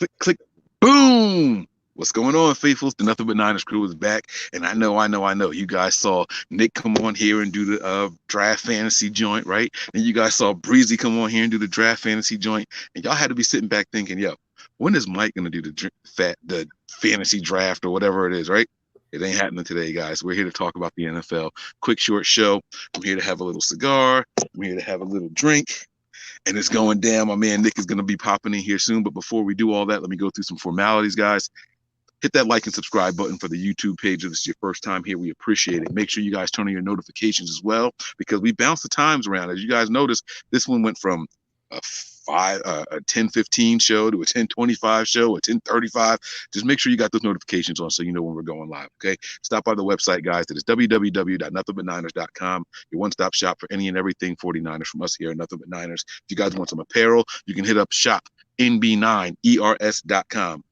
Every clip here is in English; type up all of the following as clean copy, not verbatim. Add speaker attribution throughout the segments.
Speaker 1: Click, click, boom. What's going on, faithfuls? The Nothing But Niners crew is back, and I know. You guys saw Nick come on here and do the draft fantasy joint, right? And you guys saw Breezy come on here and do the draft fantasy joint, and y'all had to be sitting back thinking, "Yo, when is Mike gonna do the fantasy draft or whatever it is?" Right? It ain't happening today, guys. We're here to talk about the NFL. Quick, short show. I'm here to have a little cigar. I'm here to have a little drink and it's going down. My man Nick is going to be popping in here soon. But before we do all that, let me go through some formalities, guys. Hit that like and subscribe button for the YouTube page. If this is your first time here, we appreciate it. Make sure you guys turn on your notifications as well, because we bounce the times around. As you guys notice, this one went from a 10:15 show to a 10:25 show, a 10:35. Just make sure you got those notifications on so you know when we're going live. Okay. Stop by the website, guys. That is www.nothingbutniners.com. Your one-stop shop for any and everything 49ers from us here at Nothing But Niners. If you guys want some apparel, you can hit up shop nb9ers.com.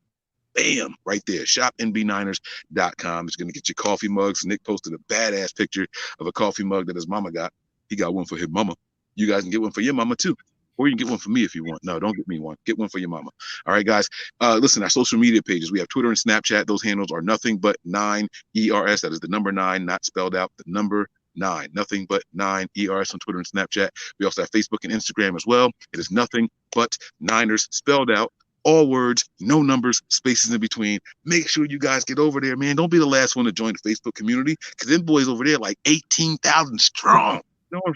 Speaker 1: Bam, right there. ShopNB9ers.com. It's going to get your coffee mugs. Nick posted a badass picture of a coffee mug that his mama got. He got one for his mama. You guys can get one for your mama too. Or you can get one for me if you want. No, don't get me one. Get one for your mama. All right, guys. Listen, our social media pages. We have Twitter and Snapchat. Those handles are Nothing But 9ERS. That is the number 9, not spelled out. The number 9. Nothing But 9ERS on Twitter and Snapchat. We also have Facebook and Instagram as well. It is Nothing But Niners spelled out. All words, no numbers, spaces in between. Make sure you guys get over there, man. Don't be the last one to join the Facebook community, because them boys over there like 18,000 strong. You know what I'm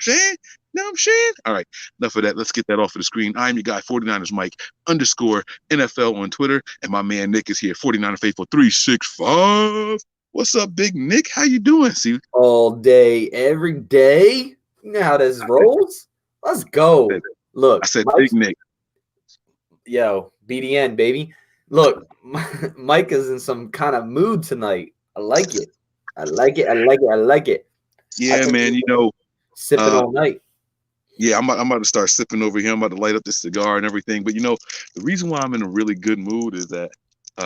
Speaker 1: saying? All right, enough of that. Let's get that off of the screen. I'm your guy, 49ers Mike _NFL on Twitter, and my man Nick is here, 49er Faithful 365. What's up, Big Nick? How you doing? See,
Speaker 2: all day, every day. You know how this rolls. Let's go. Look,
Speaker 1: I said Big Nick.
Speaker 2: Yo, BDN, baby. Look, Mike is in some kind of mood tonight. I like it.
Speaker 1: Yeah, man. You know,
Speaker 2: sipping all night.
Speaker 1: Yeah, I'm about to start sipping over here. I'm about to light up this cigar and everything. But you know, the reason why I'm in a really good mood is that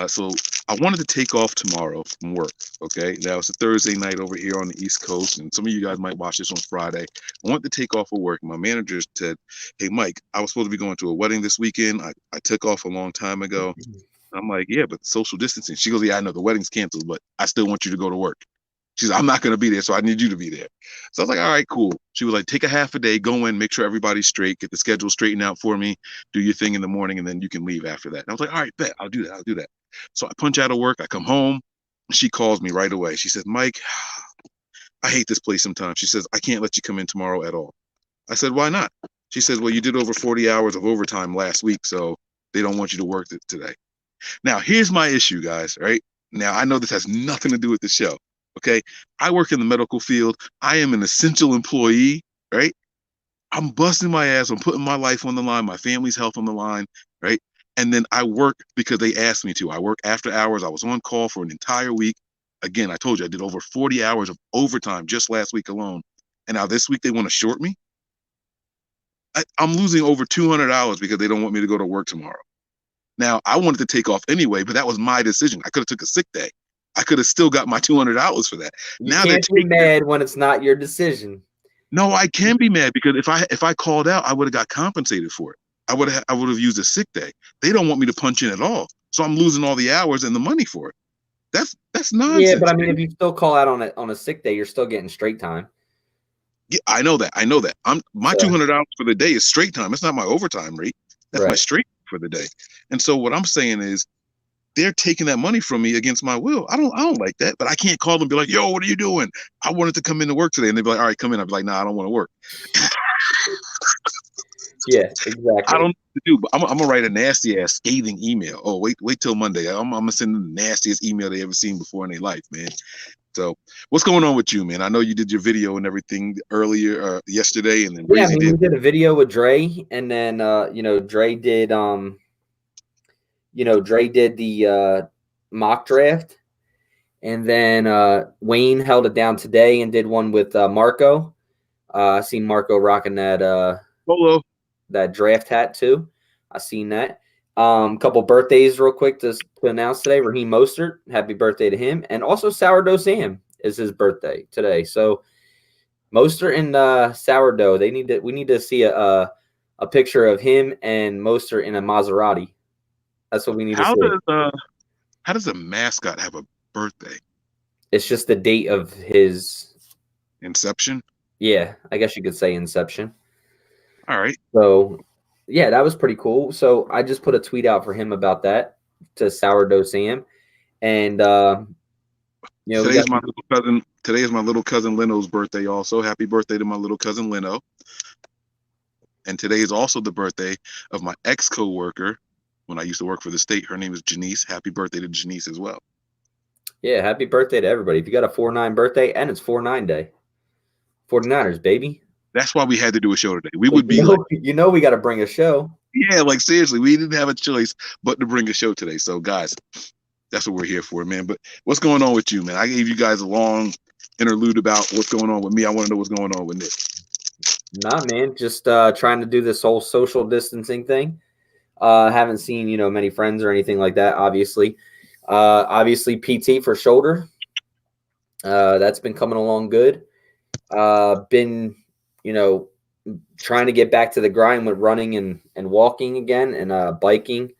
Speaker 1: so I wanted to take off tomorrow from work. Okay, now it's a Thursday night over here on the East Coast, and some of you guys might watch this on Friday. I wanted to take off of work. My manager said, "Hey, Mike, I was supposed to be going to a wedding this weekend. I took off a long time ago." I'm like, "Yeah, but social distancing." She goes, "Yeah, I know the wedding's canceled, but I still want you to go to work." She's like, "I'm not going to be there, so I need you to be there." So I was like, "All right, cool." She was like, "Take a half a day, go in, make sure everybody's straight, get the schedule straightened out for me, do your thing in the morning, and then you can leave after that." And I was like, "All right, bet, I'll do that. So I punch out of work, I come home, she calls me right away. She says, "Mike, I hate this place sometimes." She says, "I can't let you come in tomorrow at all." I said, "Why not?" She says, "Well, you did over 40 hours of overtime last week, so they don't want you to work today." Now, here's my issue, guys, right? Now, I know this has nothing to do with the show. Okay, I work in the medical field. I am an essential employee, right? I'm busting my ass. I'm putting my life on the line, my family's health on the line, right? And then I work because they asked me to. I work after hours. I was on call for an entire week. Again, I told you I did over 40 hours of overtime just last week alone. And now this week they want to short me. I'm losing over $200 because they don't want me to go to work tomorrow. Now, I wanted to take off anyway, but that was my decision. I could have took a sick day. I could have still got my $200 for that.
Speaker 2: You can't be mad when it's not your decision.
Speaker 1: No, I can be mad because if I called out, I would have got compensated for it. I would have used a sick day. They don't want me to punch in at all, so I'm losing all the hours and the money for it. That's nonsense.
Speaker 2: Yeah, but I mean, if you still call out on a sick day, you're still getting straight time.
Speaker 1: Yeah, I know that. My $200 for the day is straight time. It's not my overtime rate. That's my straight for the day. And so what I'm saying is, they're taking that money from me against my will. I don't like that, but I can't call them and be like, "Yo, what are you doing? I wanted to come into work today." And they'd be like, "All right, come in." I'd be like, "Nah, I don't want to work."
Speaker 2: Yeah, exactly.
Speaker 1: I don't know what to do, but I'm gonna write a nasty ass scathing email. Oh, wait till Monday. I'm gonna send them the nastiest email they ever seen before in their life, man. So what's going on with you, man? I know you did your video and everything earlier yesterday, and then
Speaker 2: Breezy we did a video with Dre, and then Dre did the mock draft, and then Wayne held it down today and did one with Marco. I seen Marco rocking that
Speaker 1: polo,
Speaker 2: that draft hat too. I seen that. Couple birthdays real quick to announce today. Raheem Mostert, happy birthday to him, and also Sourdough Sam is his birthday today. So Mostert and Sourdough, we need to see a picture of him and Mostert in a Maserati. That's what we need to
Speaker 1: How
Speaker 2: see.
Speaker 1: does a mascot have a birthday?
Speaker 2: It's just the date of his.
Speaker 1: Inception.
Speaker 2: Yeah, I guess you could say inception.
Speaker 1: All right.
Speaker 2: So, yeah, that was pretty cool. So I just put a tweet out for him about that to Sourdough Sam, and we got
Speaker 1: Today is my little cousin Leno's birthday. Also, happy birthday to my little cousin Leno. And today is also the birthday of my ex coworker when I used to work for the state. Her name is Janice. Happy birthday to Janice as well.
Speaker 2: yeah, happy birthday to everybody. If you got a 4-9 birthday, and it's 4-9 day, 49ers baby.
Speaker 1: That's why we had to do a show today. We
Speaker 2: So
Speaker 1: would be like,
Speaker 2: we got to bring a show.
Speaker 1: yeah, like seriously, we didn't have a choice but to bring a show today. So guys, that's what we're here for, man. But what's going on with you, man? I gave you guys a long interlude about what's going on with me. I want to know what's going on with Nick.
Speaker 2: Nah, man, just trying to do this whole social distancing thing. Haven't seen many friends or anything like that. Obviously, PT for shoulder. That's been coming along good. Been trying to get back to the grind with running and walking again and biking.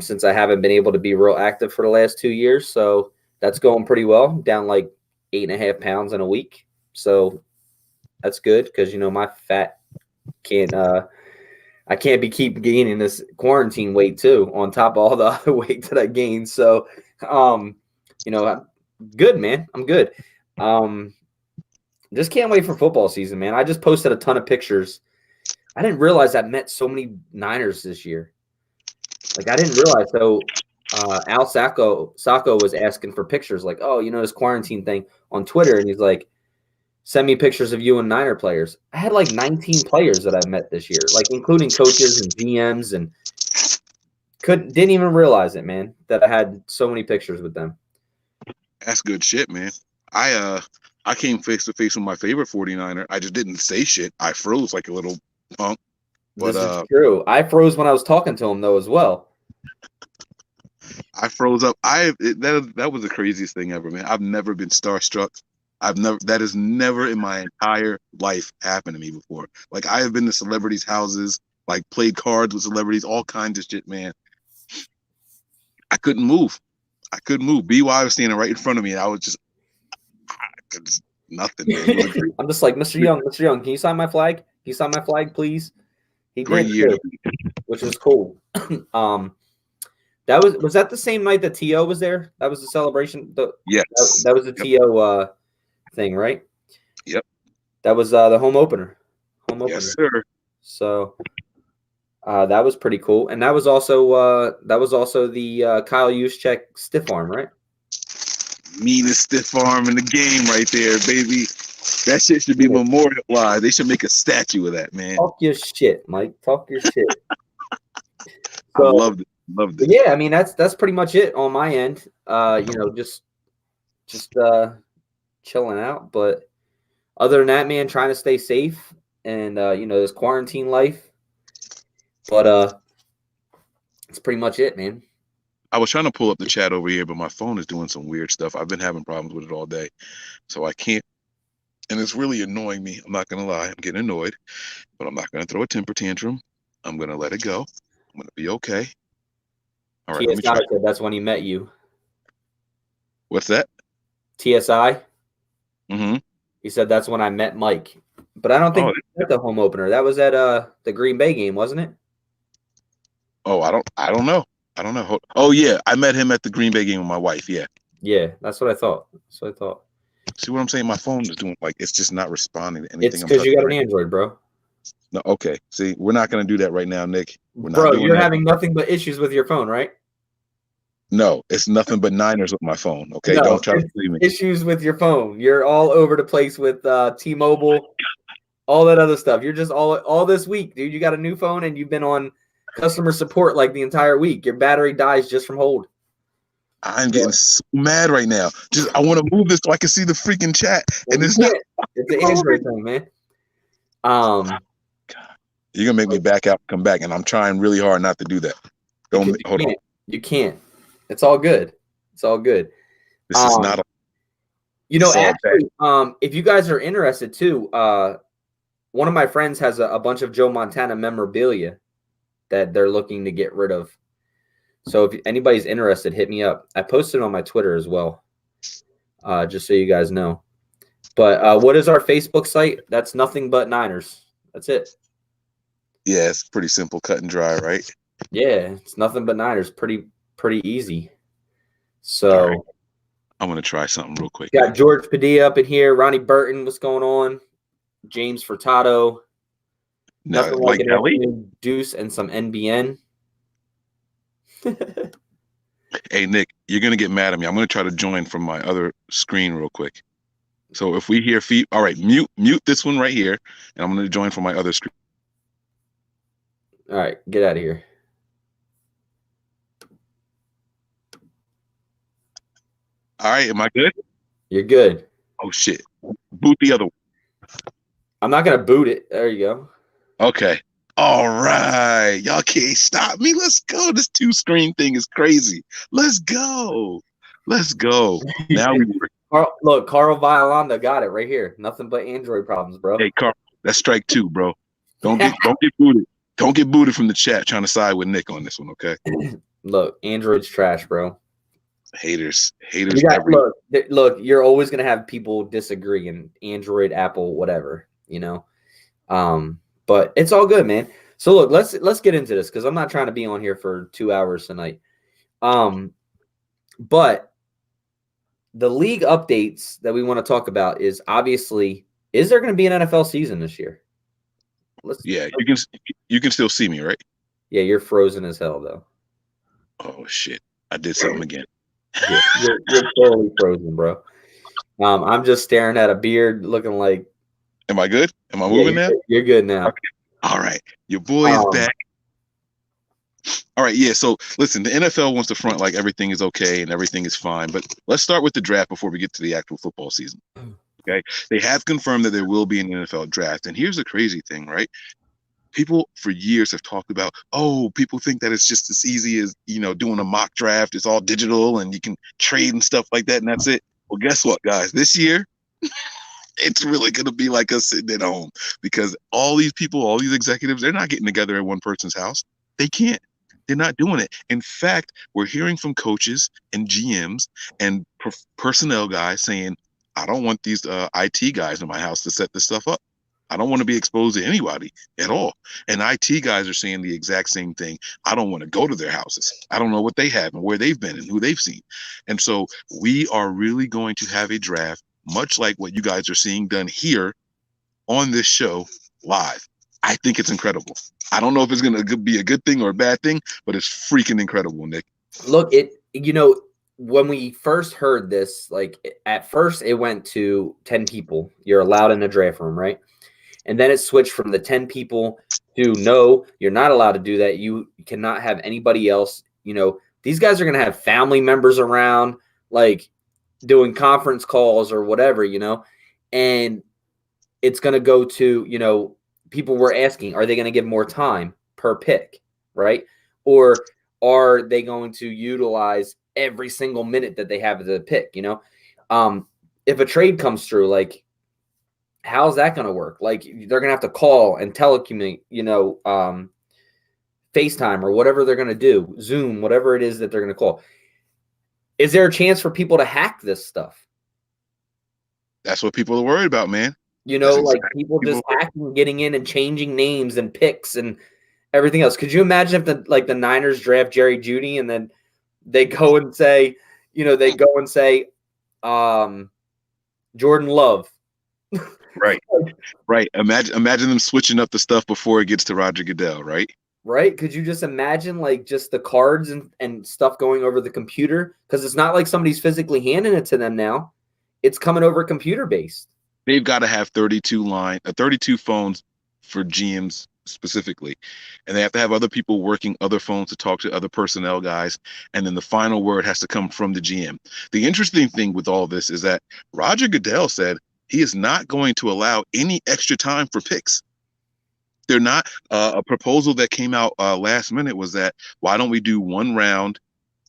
Speaker 2: Since I haven't been able to be real active for the last 2 years, so that's going pretty well. Down like 8.5 pounds in a week, so that's good because my fat can't. I can't keep gaining this quarantine weight too, on top of all the other weight that I gained. So, good, man. I'm good. Just can't wait for football season, man. I just posted a ton of pictures. I didn't realize I met so many Niners this year. Like, I didn't realize. So, Al Sacco was asking for pictures, like, oh, this quarantine thing on Twitter, and he's like, send me pictures of you and Niner players. I had like 19 players that I've met this year, like including coaches and GMs, and didn't even realize it, man, that I had so many pictures with them.
Speaker 1: That's good shit, man. I came face to face with my favorite 49er. I just didn't say shit. I froze like a little punk. But
Speaker 2: this is true. I froze when I was talking to him though as well.
Speaker 1: I froze up. That was the craziest thing ever, man. I've never been starstruck. That has never in my entire life happened to me before. Like, I have been to celebrities' houses, like played cards with celebrities, all kinds of shit, man. I couldn't move. BY was standing right in front of me, and I was just nothing, man.
Speaker 2: I'm just like, Mr. Young, can you sign my flag? Can you sign my flag, please? He
Speaker 1: Great
Speaker 2: did,
Speaker 1: year,
Speaker 2: too, which was cool. That was that the same night that T.O. was there? That was the celebration?
Speaker 1: Yes.
Speaker 2: That was the T.O. Thing, right?
Speaker 1: Yep.
Speaker 2: That was the home opener.
Speaker 1: Yes, sir.
Speaker 2: So that was pretty cool. And that was also the Kyle Juszczyk stiff arm, right?
Speaker 1: Meanest stiff arm in the game right there, baby. That shit should be memorialized. They should make a statue of that, man.
Speaker 2: Talk your shit, Mike. Talk your shit.
Speaker 1: I loved it.
Speaker 2: Yeah, I mean that's pretty much it on my end. Just chilling out. But other than that, man, trying to stay safe and this quarantine life. But it's pretty much it, man.
Speaker 1: I was trying to pull up the chat over here, but my phone is doing some weird stuff. I've been having problems with it all day, so I can't. And it's really annoying me. I'm not gonna lie. I'm getting annoyed, but I'm not gonna throw a temper tantrum. I'm gonna let it go. I'm gonna be okay. All right, let me try.
Speaker 2: That's when he met you.
Speaker 1: What's that?
Speaker 2: TSI.
Speaker 1: Mm-hmm.
Speaker 2: He said that's when I met Mike, but I don't think at the home opener. That was at the Green Bay game, wasn't it?
Speaker 1: Oh, I don't know. Oh yeah, I met him at the Green Bay game with my wife. Yeah.
Speaker 2: Yeah, that's what I thought.
Speaker 1: See what I'm saying? My phone is doing it's just not responding to anything.
Speaker 2: It's because you got an Android, bro.
Speaker 1: No, okay. See, we're not gonna do that right now, Nick.
Speaker 2: Bro, you're having nothing but issues with your phone, right?
Speaker 1: No, it's nothing but Niners with my phone. Okay,
Speaker 2: no,
Speaker 1: don't try to see me.
Speaker 2: Issues with your phone. You're all over the place with T-Mobile, all that other stuff. You're just all this week, dude. You got a new phone and you've been on customer support like the entire week. Your battery dies just from hold.
Speaker 1: I'm getting so mad right now. Just I want to move this so I can see the freaking chat, and it's not.
Speaker 2: It's an Android thing, man.
Speaker 1: God. You're gonna make me back out, and come back, and I'm trying really hard not to do that. Hold on.
Speaker 2: You can't. It's all good.
Speaker 1: This is not.
Speaker 2: Actually, if you guys are interested too, one of my friends has a bunch of Joe Montana memorabilia that they're looking to get rid of. So if anybody's interested, hit me up. I posted on my Twitter as well, just so you guys know. But what is our Facebook site? That's nothing but Niners. That's it.
Speaker 1: Yeah, it's pretty simple, cut and dry, right?
Speaker 2: Yeah, it's nothing but Niners. Pretty easy.
Speaker 1: All right.
Speaker 2: So
Speaker 1: I'm gonna try something real quick here.
Speaker 2: got George Padilla up in here, Ronnie Burton, what's going on? James Furtado.
Speaker 1: Now,
Speaker 2: Nothing like
Speaker 1: like
Speaker 2: an
Speaker 1: Kelly.
Speaker 2: afternoon deuce and some NBN.
Speaker 1: Hey Nick, you're gonna get mad at me. I'm gonna try to join from my other screen real quick. So if we hear feet, all right, mute this one right here, and I'm gonna join from my other screen.
Speaker 2: All right, get out of here.
Speaker 1: All right, am I good?
Speaker 2: You're good.
Speaker 1: Oh shit, boot the other one.
Speaker 2: I'm not gonna boot it. There you go.
Speaker 1: Okay. All right, y'all can't stop me. Let's go. This two screen thing is crazy. Let's go. Let's go. Now we work.
Speaker 2: Carl Violanda got it right here. Nothing but Android problems, bro.
Speaker 1: Hey, Carl, that's strike two, bro. Don't get booted. Don't get booted from the chat trying to side with Nick on this one, okay?
Speaker 2: Look, Android's trash, bro.
Speaker 1: Haters.
Speaker 2: Look, you're always gonna have people disagree in Android, Apple, whatever, you know. But it's all good, man. So look, let's get into this because I'm not trying to be on here for 2 hours tonight. But the league updates that we want to talk about is obviously, is there going to be an NFL season this year?
Speaker 1: You can still see me, right?
Speaker 2: Yeah, you're frozen as hell though.
Speaker 1: Oh shit, I did something again.
Speaker 2: Yeah, you're totally frozen, bro. I'm just staring at a beard, looking like.
Speaker 1: Am I good? Am I moving now?
Speaker 2: You're good now.
Speaker 1: Okay. All right, your boy is back. All right, yeah. So listen, the NFL wants to front like everything is okay and everything is fine, but let's start with the draft before we get to the actual football season. Okay, they have confirmed that there will be an NFL draft, and here's the crazy thing, right? People for years have talked about, oh, people think that it's just as easy as, doing a mock draft. It's all digital and you can trade and stuff like that, and that's it. Well, guess what, guys? This year, it's really going to be like us sitting at home because all these people, all these executives, they're not getting together at one person's house. They can't. They're not doing it. In fact, we're hearing from coaches and GMs and personnel guys saying, I don't want these IT guys in my house to set this stuff up. I don't want to be exposed to anybody at all. And IT guys are saying the exact same thing. I don't want to go to their houses. I don't know what they have and where they've been and who they've seen. And so we are really going to have a draft, much like what you guys are seeing done here on this show live. I think it's incredible. I don't know if it's going to be a good thing or a bad thing, but it's freaking incredible, Nick.
Speaker 2: Look, when we first heard this, like at first it went to 10 people. You're allowed in the draft room, right? And then it switched from the 10 people to no, you're not allowed to do that. You cannot have anybody else. These guys are going to have family members around, like doing conference calls or whatever, and it's going to go to, people were asking, are they going to give more time per pick, right? Or are they going to utilize every single minute that they have the pick, if a trade comes through, like, how's that going to work? Like, they're going to have to call and telecommute, FaceTime or whatever they're going to do, Zoom, whatever it is that they're going to call. Is there a chance for people to hack this stuff?
Speaker 1: That's what people are worried about, man.
Speaker 2: People just hacking, getting in and changing names and picks and everything else. Could you imagine if the Niners draft Jerry Jeudy and then they go and say, Jordan Love.
Speaker 1: Right. Imagine them switching up the stuff before it gets to Roger Goodell, right?
Speaker 2: Right? Could you just imagine just the cards and stuff going over the computer? Because it's not like somebody's physically handing it to them now. It's coming over computer based.
Speaker 1: They've got to have 32 phones for GMs specifically. And they have to have other people working other phones to talk to other personnel guys. And then the final word has to come from the GM. The interesting thing with all this is that Roger Goodell said he is not going to allow any extra time for picks. They're not. A proposal that came out last minute was that why don't we do one round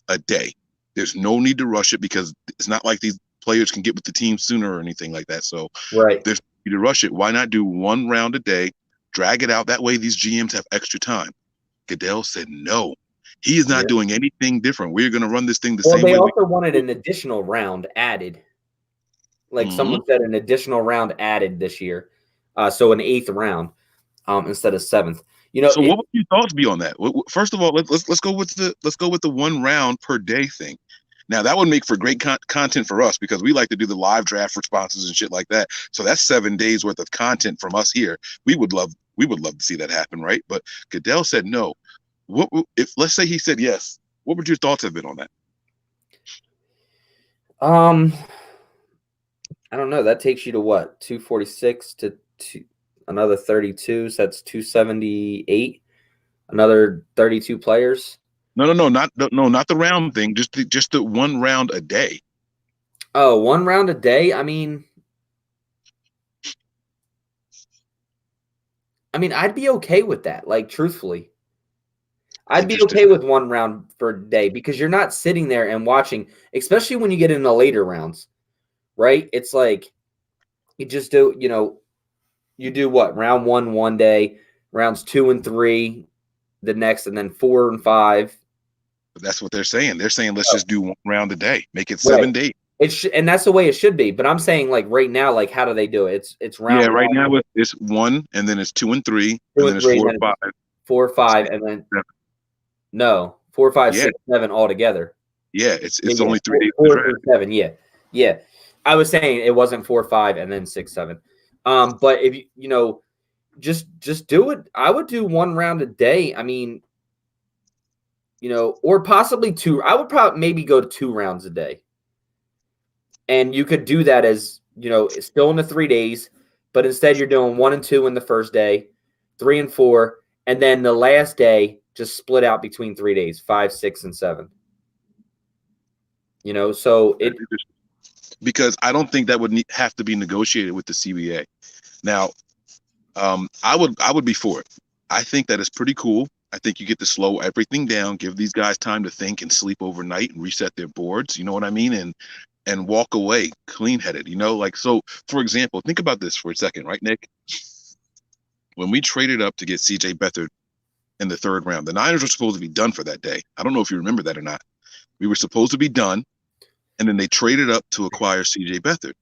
Speaker 1: a day? There's no need to rush it because it's not like these players can get with the team sooner or anything like that. So
Speaker 2: right.
Speaker 1: There's no need to rush it. Why not do one round a day, drag it out? That way these GMs have extra time. Goodell said no. He is
Speaker 2: Yeah.
Speaker 1: not doing anything different. We're going to run this thing the
Speaker 2: Well,
Speaker 1: same
Speaker 2: they
Speaker 1: way we.
Speaker 2: also wanted an additional round added. Like
Speaker 1: Mhm.
Speaker 2: someone said, an additional round added this year. So an eighth round instead of seventh. You know,
Speaker 1: So what would your thoughts be on that? First of all, let's go with the 1 round per day thing. Now that would make for great content for us because we like to do the live draft responses and shit like that. So that's 7 days worth of content from us here. We would love to see that happen, right? But Goodell said no. If let's say he said yes? What would your thoughts have been on that?
Speaker 2: um, I don't know. That takes you to what? 246 to another 32. So that's 278. Another 32 players.
Speaker 1: No, not the round thing. Just the 1 round a day.
Speaker 2: Oh, 1 round a day. I'd be okay with that. Like, truthfully, I'd be
Speaker 1: Interesting.
Speaker 2: okay with 1 round per day because you're not sitting there and watching, especially when you get in the later rounds, right? It's like you just do, you do what? Round 1 day, rounds 2 and 3 the next, and then 4 and 5.
Speaker 1: But that's what they're saying. They're saying let's just do 1 round a day. Make it
Speaker 2: Right.
Speaker 1: 7 days.
Speaker 2: And that's the way it should be. But I'm saying, like, right now, like, how do they do it? It's
Speaker 1: Yeah,
Speaker 2: round
Speaker 1: right
Speaker 2: one,
Speaker 1: now it's 1, and then it's 2 and 3,
Speaker 2: two
Speaker 1: and then
Speaker 2: and
Speaker 1: it's
Speaker 2: three,
Speaker 1: 4
Speaker 2: then
Speaker 1: and
Speaker 2: it's
Speaker 1: 5,
Speaker 2: 4, 5,
Speaker 1: 6,
Speaker 2: and then
Speaker 1: 7.
Speaker 2: no 4, 5,
Speaker 1: Yeah,
Speaker 2: 6, 7 all together.
Speaker 1: yeah. It's
Speaker 2: Yeah,
Speaker 1: only three
Speaker 2: four,
Speaker 1: days of the
Speaker 2: four
Speaker 1: draft.
Speaker 2: through 7. Yeah, yeah. I was saying it wasn't 4, 5, and then 6, 7. But if just do it. I would do 1 round a day. Or possibly two. I would probably maybe go to 2 rounds a day, and you could do that as it's still in the 3 days, but instead you're doing 1 and 2 in the first day, 3 and 4, and then the last day just split out between 3 days, 5, 6, and 7. So
Speaker 1: That's interesting. Because I don't think that would have to be negotiated with the CBA. Now, I would be for it. I think that is pretty cool. I think you get to slow everything down, give these guys time to think and sleep overnight and reset their boards. You know what I mean? And walk away clean headed. Like so. For example, think about this for a second, right, Nick? When we traded up to get C.J. Beathard in the 3rd round, the Niners were supposed to be done for that day. I don't know if you remember that or not. We were supposed to be done, and then they traded up to acquire C.J. Beathard,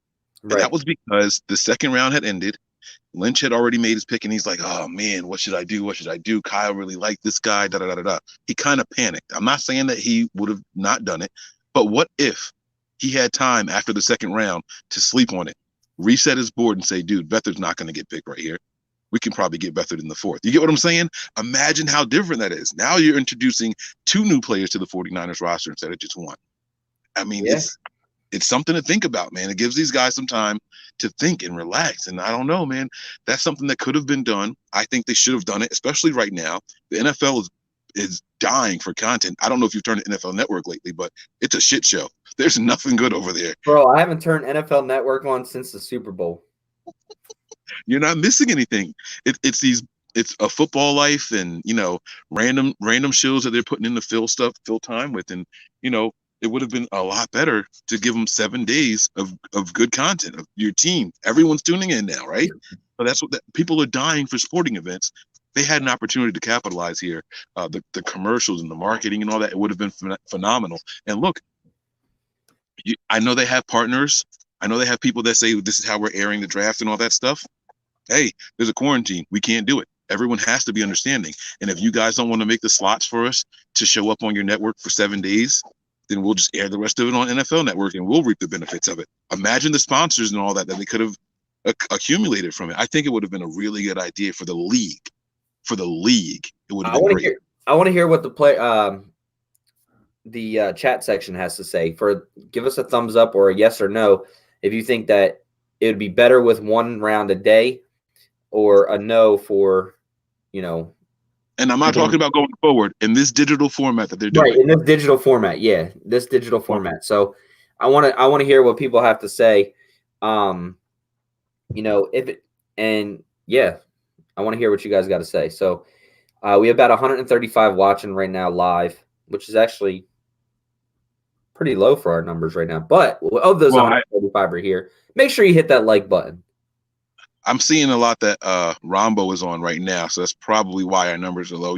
Speaker 1: and
Speaker 2: right.
Speaker 1: that was because the 2nd round had ended. Lynch had already made his pick, and he's like, "Oh man, what should I do? What should I do? Kyle really liked this guy." Da da da da da. He kind of panicked. I'm not saying that he would have not done it, but what if he had time after the 2nd round to sleep on it, reset his board, and say, "Dude, Beathard's not going to get picked right here. We can probably get Beathard in the 4th." You get what I'm saying? Imagine how different that is. Now you're introducing 2 new players to the 49ers roster instead of just one. I mean,
Speaker 2: Yeah.
Speaker 1: it's something to think about, man. It gives these guys some time to think and relax. And I don't know, man. That's something that could have been done. I think they should have done it, especially right now. The NFL is dying for content. I don't know if you've turned to NFL Network lately, but it's a shit show. There's nothing good over there.
Speaker 2: Bro, I haven't turned NFL Network on since the Super Bowl.
Speaker 1: You're not missing anything. It's a football life and random shows that they're putting in to fill time with, and it would have been a lot better to give them 7 days of good content of your team. Everyone's tuning in now, right? So that's people are dying for sporting events. They had an opportunity to capitalize here. The commercials and the marketing and all that, it would have been phenomenal. And look, I know they have partners. I know they have people that say this is how we're airing the draft and all that stuff. Hey, there's a quarantine. We can't do it. Everyone has to be understanding. And if you guys don't want to make the slots for us to show up on your network for 7 days, then we'll just air the rest of it on NFL Network and we'll reap the benefits of it. Imagine the sponsors and all that they could have accumulated from it. I think it would have been a really good idea for the league. For the league, it would have
Speaker 2: I
Speaker 1: been
Speaker 2: want to
Speaker 1: great.
Speaker 2: hear. I want to hear what the chat section has to say. Give us a thumbs up or a yes or no if you think that it would be better with 1 round a day, or a no for
Speaker 1: And I'm not talking about going forward in this digital format that they're
Speaker 2: right
Speaker 1: doing.
Speaker 2: in this digital format. Yeah, this digital format. So I want to hear what people have to say. If it and yeah, I want to hear what you guys got to say. So we have about 135 watching right now live, which is actually pretty low for our numbers right now. But of those
Speaker 1: Well,
Speaker 2: 135 are here, make sure you hit that like button.
Speaker 1: I'm seeing a lot that Rombo is on right now, so that's probably why our numbers are low.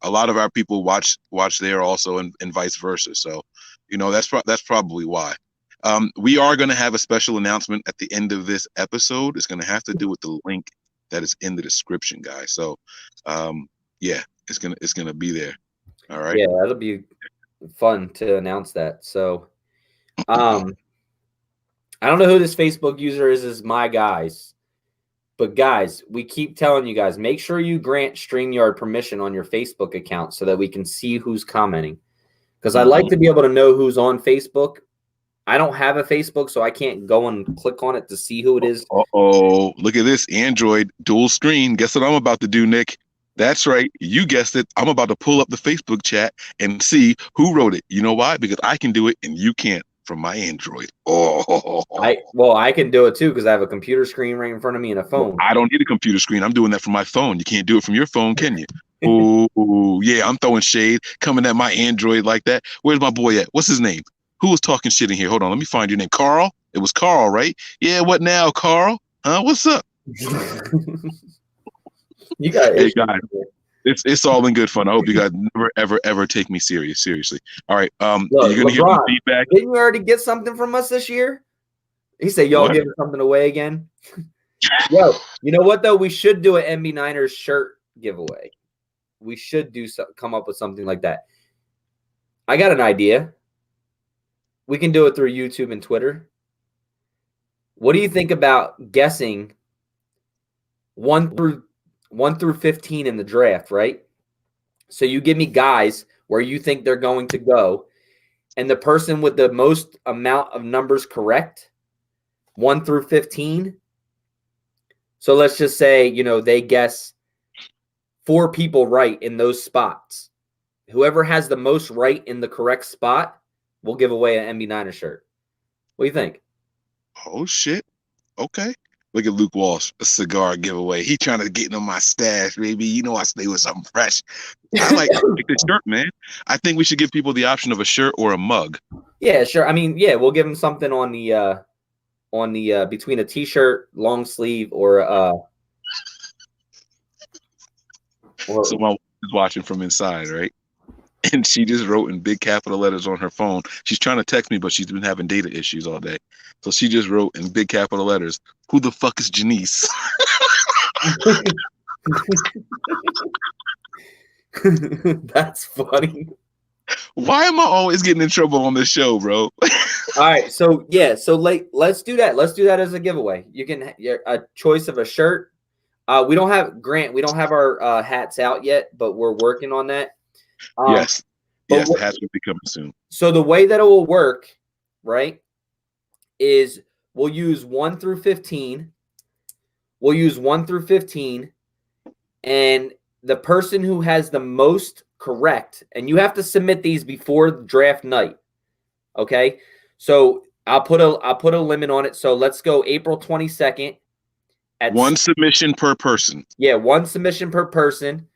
Speaker 1: A lot of our people watch there also, and vice versa. So, that's probably why. We are going to have a special announcement at the end of this episode. It's going to have to do with the link that is in the description, guys. So, yeah, it's gonna be there. All right.
Speaker 2: Yeah, that'll be fun to announce that. So, I don't know who this Facebook user is my guys. But guys, we keep telling you guys, make sure you grant StreamYard permission on your Facebook account so that we can see who's commenting. Because I like to be able to know who's on Facebook. I don't have a Facebook, so I can't go and click on it to see who it is.
Speaker 1: Oh, look at this Android dual screen. Guess what I'm about to do, Nick? That's right. You guessed it. I'm about to pull up the Facebook chat and see who wrote it. You know why? Because I can do it and you can't from my Android. Oh,
Speaker 2: I can do it too because I have a computer screen right in front of me and a phone.
Speaker 1: I don't need a computer screen. I'm doing that from my phone. You can't do it from your phone, can you? Oh, yeah. I'm throwing shade coming at my Android like that. Where's my boy at? What's his name? Who was talking shit in here? Hold on. Let me find your name. Carl? It was Carl, right? Yeah. What now, Carl? Huh? What's up?
Speaker 2: You got
Speaker 1: hey, guys. It's all in good fun. I hope you guys never, ever, ever take me seriously. All right.
Speaker 2: Look,
Speaker 1: you're going to
Speaker 2: LeBron,
Speaker 1: get feedback.
Speaker 2: Didn't you already get something from us this year? He said, y'all giving something away again? Yo, you know what, though? We should do an MB Niners shirt giveaway. We should come up with something like that. I got an idea. We can do it through YouTube and Twitter. What do you think about guessing 1 through 15 in the draft, right? So you give me guys where you think they're going to go, and the person with the most amount of numbers correct, 1 through 15. So let's just say, they guess 4 people right in those spots. Whoever has the most right in the correct spot will give away an MB Niner shirt. What do you think?
Speaker 1: Oh, shit. Okay. Look at Luke Walsh, a cigar giveaway. He trying to get into my stash, baby. I stay with something fresh. I like the shirt, man. I think we should give people the option of a shirt or a mug.
Speaker 2: Yeah, sure. I mean, yeah, we'll give them something on the between a t-shirt, long sleeve, or
Speaker 1: so my wife is watching from inside, right? And she just wrote in big capital letters on her phone. She's trying to text me, but she's been having data issues all day. So she just wrote in big capital letters, "Who the fuck is Janice?"
Speaker 2: That's funny.
Speaker 1: Why am I always getting in trouble on this show, bro?
Speaker 2: All right, so yeah, let's do that. Let's do that as a giveaway. You can a choice of a shirt. We don't have our hats out yet, but we're working on that.
Speaker 1: Yes, the hats will be coming soon.
Speaker 2: So the way that it will work, right, is we'll use 1 through 15. We'll use 1 through 15, and the person who has the most correct, and you have to submit these before draft night. Okay, so I'll put a limit on it. So let's go April 22nd.
Speaker 1: At 1 submission per person.
Speaker 2: Yeah, 1 submission per person.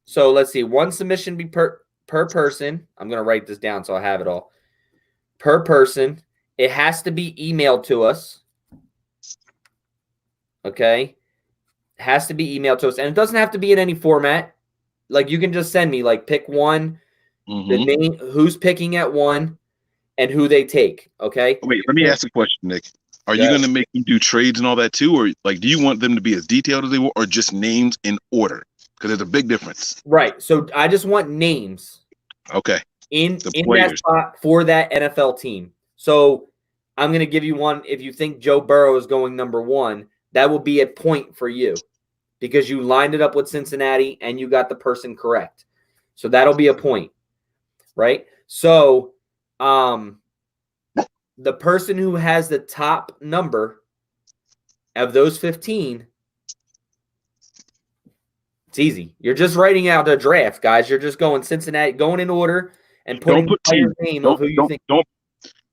Speaker 2: So let's see, 1 submission be per person. I'm going to write this down so I have it all. Per person. It has to be emailed to us. Okay? It has to be emailed to us. And it doesn't have to be in any format. Like, you can just send me, like, pick one, the name, who's picking at 1, and who they take. Okay?
Speaker 1: Wait, let me ask a question, Nick. Are you going to make them do trades and all that too? Or, like, do you want them to be as detailed as they want, or just names in order? Because there's a big difference.
Speaker 2: Right. So I just want names.
Speaker 1: Okay.
Speaker 2: In that spot for that NFL team. So I'm going to give you one. If you think Joe Burrow is going number 1, that will be a point for you because you lined it up with Cincinnati and you got the person correct. So that'll be a point, right? So the person who has the top number of those 15, it's easy. You're just writing out a draft, guys. You're just going Cincinnati, going in order, and putting the name of who you think.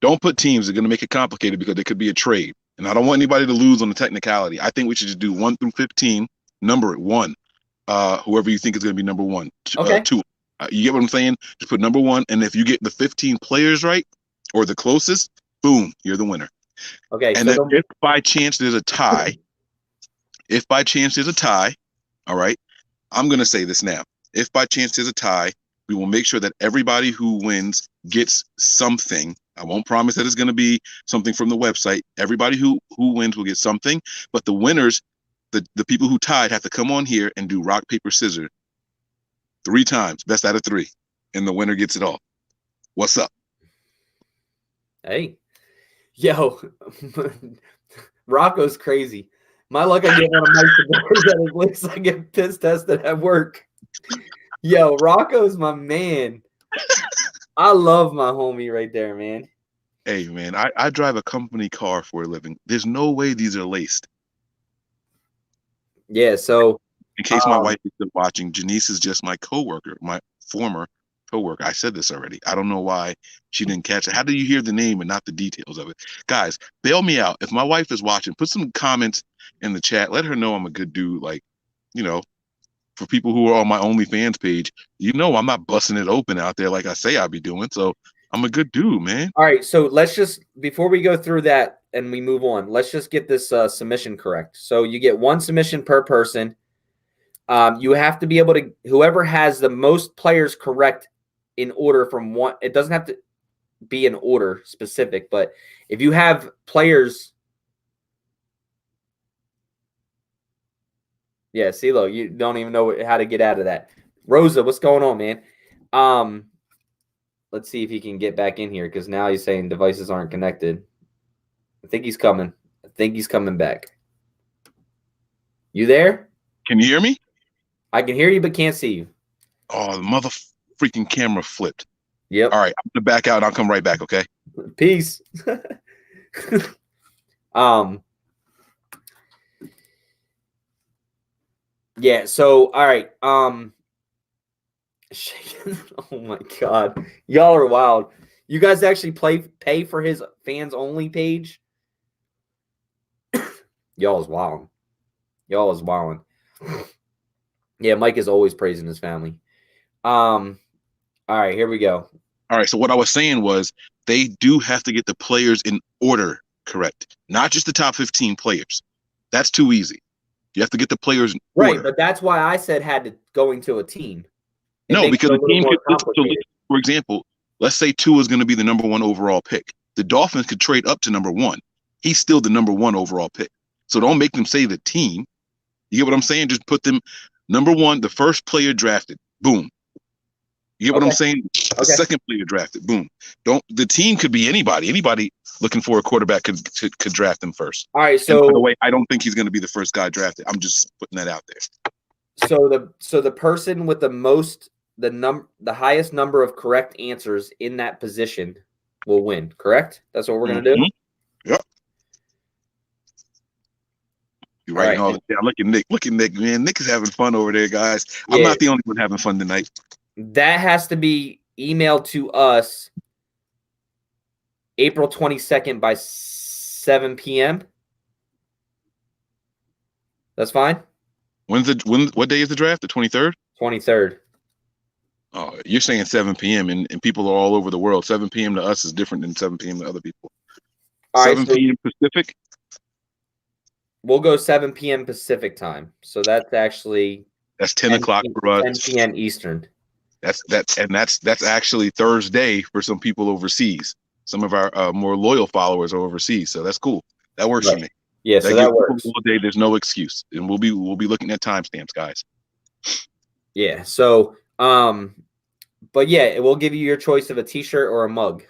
Speaker 1: Don't put teams. They're going to make it complicated because it could be a trade. And I don't want anybody to lose on the technicality. I think we should just do 1 through 15, number it 1. Whoever you think is going to be number 1.
Speaker 2: Okay.
Speaker 1: 2. You get what I'm saying? Just put number 1. And if you get the 15 players right or the closest, boom, you're the winner.
Speaker 2: Okay,
Speaker 1: And
Speaker 2: so
Speaker 1: then if by chance there's a tie, all right, I'm going to say this now. If by chance there's a tie, we will make sure that everybody who wins gets something. I won't promise that it's going to be something from the website. Everybody who wins will get something, but the winners, the people who tied, have to come on here and do rock, paper, scissors 3 times, best out of 3, and the winner gets it all. What's up?
Speaker 2: hey, yo, Rocco's crazy. My luck, I get one of Mike's cigars at his lips. I get piss tested at work. Yo, Rocco's my man. I love my homie right there, man.
Speaker 1: Hey, man, I drive a company car for a living. There's no way these are laced.
Speaker 2: Yeah, so
Speaker 1: In case my wife is still watching, Janice is just my coworker, my former coworker. I said this already. I don't know why she didn't catch it. How do you hear the name and not the details of it? Guys, bail me out. If my wife is watching, put some comments in the chat. Let her know I'm a good dude. Like, you know, for people who are on my OnlyFans page, you know I'm not busting it open out there like I say I'd be doing. So I'm a good dude, man.
Speaker 2: all right, so let's just, before we go through that and we move on, let's just get this submission correct. So you get 1 submission per person. You have to be able to, whoever has the most players correct in order from one, it doesn't have to be an order specific, but if you have players, yeah, CeeLo, you don't even know how to get out of that. Rosa, what's going on, man? Let's see if he can get back in here because now he's saying devices aren't connected. I think he's coming. I think he's coming back. You there?
Speaker 1: Can you hear me?
Speaker 2: I can hear you but can't see you.
Speaker 1: Oh, the mother freaking camera flipped.
Speaker 2: Yep.
Speaker 1: All right, I'm gonna back out and I'll come right back, okay?
Speaker 2: Peace. Yeah, so all right. Oh my god. Y'all are wild. You guys actually pay for his fans only page? Y'all is wild. Y'all is wild. Yeah, Mike is always praising his family. All right, here we go.
Speaker 1: All right, so what I was saying was they do have to get the players in order correct, not just the top 15 players. That's too easy. You have to get the players in
Speaker 2: Right,
Speaker 1: order.
Speaker 2: but that's why I said had to go into a team.
Speaker 1: No, because the team could, so for example, let's say Tua is going to be the number 1 overall pick. The Dolphins could trade up to number 1. He's still the number 1 overall pick. So don't make them say the team. You get what I'm saying? Just put them number 1, the first player drafted. Boom. You get what I'm saying? The second player drafted. Boom. The team could be anybody. Anybody looking for a quarterback could draft them first.
Speaker 2: All right. So
Speaker 1: and by the way, I don't think he's going to be the first guy drafted. I'm just putting that out there.
Speaker 2: So the person with the highest number of correct answers in that position will win. Correct? That's what we're gonna do.
Speaker 1: Yep. You're writing all this down. Look at Nick. Look at Nick, man. Nick is having fun over there, guys. Yeah. I'm not the only one having fun tonight.
Speaker 2: That has to be emailed to us April 22nd by 7 p.m. That's fine.
Speaker 1: What day is the draft? The 23rd?
Speaker 2: 23rd.
Speaker 1: Oh, you're saying 7 p.m. and people are all over the world. 7 p.m. to us is different than 7 p.m. to other people.
Speaker 2: All
Speaker 1: 7 p.m. Pacific?
Speaker 2: We'll go 7 p.m. Pacific time. So that's actually
Speaker 1: 10 o'clock for us.
Speaker 2: 10 p.m. Eastern.
Speaker 1: That's actually Thursday for some people overseas. Some of our more loyal followers are overseas, so that's cool. That works for me.
Speaker 2: Yeah, so that works.
Speaker 1: All day, there's no excuse, and we'll be looking at timestamps, guys.
Speaker 2: Yeah. So, but yeah, it will give you your choice of a T-shirt or a mug,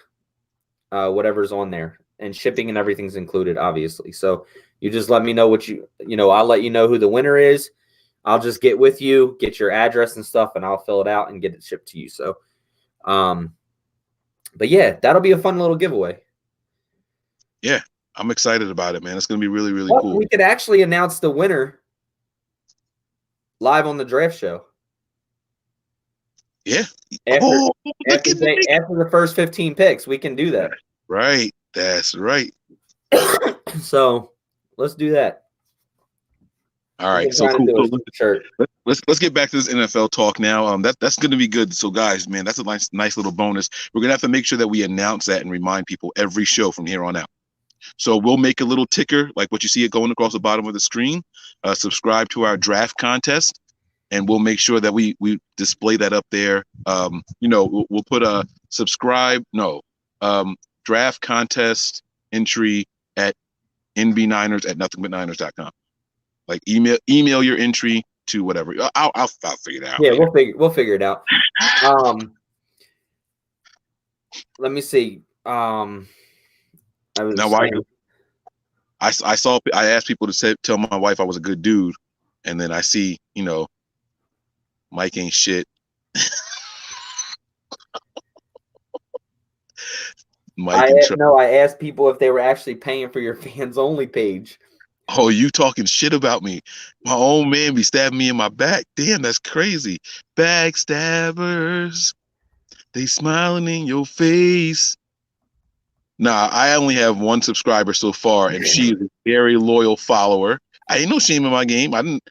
Speaker 2: whatever's on there, and shipping and everything's included, obviously. So you just let me know what I'll let you know who the winner is. I'll just get with you, get your address and stuff, and I'll fill it out and get it shipped to you. So, but yeah, that'll be a fun little giveaway.
Speaker 1: Yeah, I'm excited about it, man. It's going to be really, really cool.
Speaker 2: We could actually announce the winner live on the draft show.
Speaker 1: Yeah.
Speaker 2: After the first 15 picks, we can do that.
Speaker 1: Right. That's right.
Speaker 2: So let's do that.
Speaker 1: All right, so cool. Let's get back to this NFL talk now. That's going to be good. So, guys, man, that's a nice little bonus. We're going to have to make sure that we announce that and remind people every show from here on out. So we'll make a little ticker like what you see it going across the bottom of the screen. Subscribe to our draft contest, and we'll make sure that we display that up there. We'll put a draft contest entry at nbniners@nothingbutniners.com. Like email your entry to whatever. I'll figure it out.
Speaker 2: Yeah, we'll figure it out. Let me see. I
Speaker 1: asked people to tell my wife I was a good dude, and then I see, Mike ain't shit.
Speaker 2: I asked people if they were actually paying for your fans only page.
Speaker 1: Oh, you talking shit about me? My old man be stabbing me in my back. Damn, that's crazy. Backstabbers, they smiling in your face. Nah, I only have one subscriber so far, and she is a very loyal follower. I ain't no shame in my game. I didn't,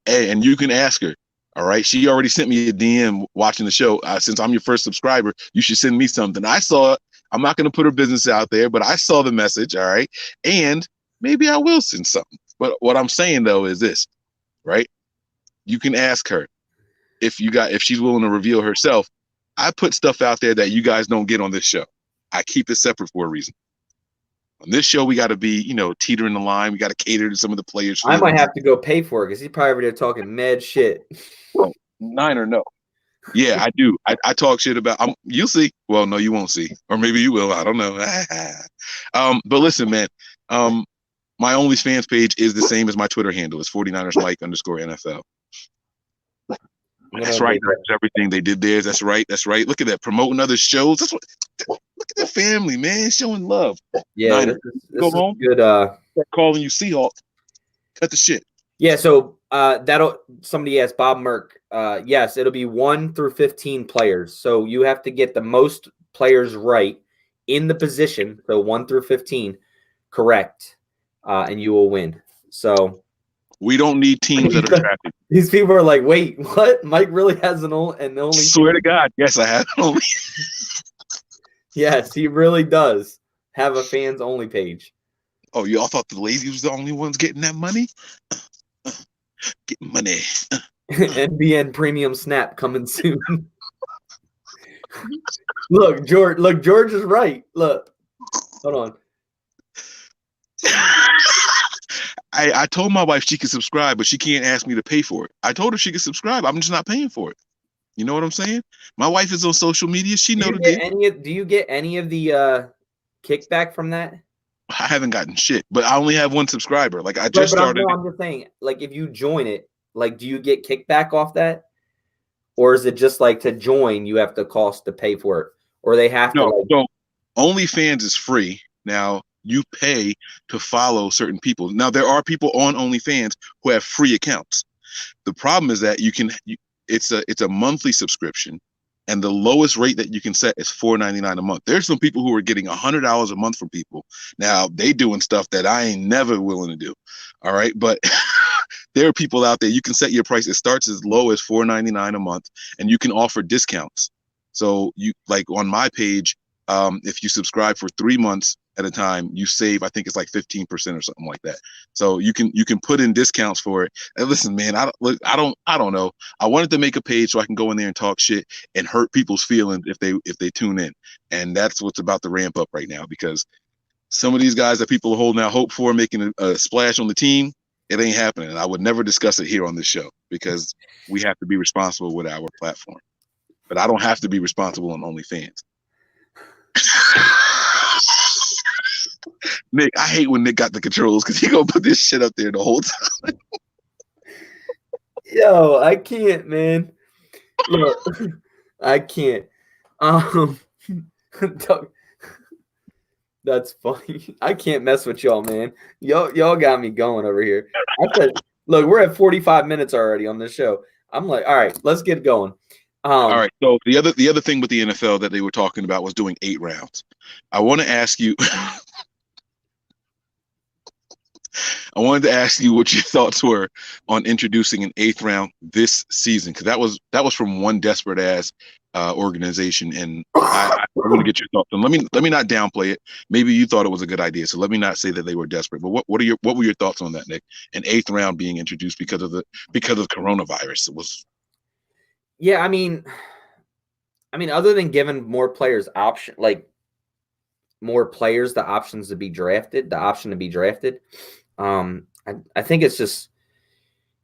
Speaker 1: and you can ask her. All right, she already sent me a DM watching the show. Since I'm your first subscriber, you should send me something. I saw it. I'm not going to put her business out there, but I saw the message. All right, and maybe I will send something. But what I'm saying though is this, right? You can ask her if she's willing to reveal herself. I put stuff out there that you guys don't get on this show. I keep it separate for a reason. On this show, we got to be, teetering the line. We got to cater to some of the players.
Speaker 2: I might have to go pay for it because he's probably over there talking mad shit.
Speaker 1: Well, Niner, no. Yeah, I do. I talk shit about. You'll see. Well, no, you won't see, or maybe you will. I don't know. But listen, man. My OnlyFans page is the same as my Twitter handle. It's 49ersMike_NFL. That's right. That's everything they did there. That's right. That's right. Look at that, promoting other shows. That's what. Look at that family, man, showing love.
Speaker 2: Yeah, this
Speaker 1: go
Speaker 2: is
Speaker 1: home.
Speaker 2: Good.
Speaker 1: Calling you Seahawk. Cut the shit.
Speaker 2: Yeah. So somebody asked Bob Merck. Yes, it'll be 1 through 15 players. So you have to get the most players right in the position. So 1 through 15, correct, and you will win. So.
Speaker 1: We don't need teams that are drafted.
Speaker 2: These people are like, wait, what? Mike really has an only.
Speaker 1: Swear to God, yes, I have an only.
Speaker 2: Yes, he really does have a fans only page.
Speaker 1: Oh, y'all thought the ladies was the only ones getting that money? Getting money.
Speaker 2: NBN Premium Snap coming soon. Look, George is right. Look, hold on.
Speaker 1: I told my wife she could subscribe, but she can't ask me to pay for it. I told her she could subscribe. I'm just not paying for it. You know what I'm saying? My wife is on social media. She knows the
Speaker 2: do you get any of the kickback from that?
Speaker 1: I haven't gotten shit, but I only have one subscriber. Like I just started.
Speaker 2: I'm just saying, like if you join it, like do you get kickback off that? Or is it just like to join, you have to cost to pay for it? Or they have to like...
Speaker 1: So OnlyFans is free. Now you pay to follow certain people. Now there are people on OnlyFans who have free accounts. The problem is that it's a monthly subscription, and the lowest rate that you can set is $4.99 a month. There's some people who are getting $100 a month from people. Now they doing stuff that I ain't never willing to do. All right, but there are people out there. You can set your price. It starts as low as $4.99 a month, and you can offer discounts. So you like on my page, if you subscribe for 3 months at a time, you save, I think it's like 15% or something like that. So you can put in discounts for it. And listen, man, I don't know. I wanted to make a page so I can go in there and talk shit and hurt people's feelings if they tune in. And that's what's about to ramp up right now, because some of these guys that people are holding out hope for making a splash on the team, it ain't happening. And I would never discuss it here on this show because we have to be responsible with our platform. But I don't have to be responsible on OnlyFans. Nick, I hate when Nick got the controls because he gonna put this shit up there the whole time.
Speaker 2: Yo, I can't, man. Look, I can't. That's funny. I can't mess with y'all, man. Y'all got me going over here. Look, we're at 45 minutes already on this show. I'm like, all right, let's get going.
Speaker 1: All right. So the other thing with the NFL that they were talking about was doing 8 rounds. I want to ask you. I wanted to ask you what your thoughts were on introducing an eighth round this season, because that was from one desperate ass organization, and I want to get your thoughts. And let me not downplay it. Maybe you thought it was a good idea, so let me not say that they were desperate. But what were your thoughts on that, Nick? An eighth round being introduced because of coronavirus. It was
Speaker 2: Yeah, other than giving more players more players the options to be drafted, the option to be drafted, I think it's just,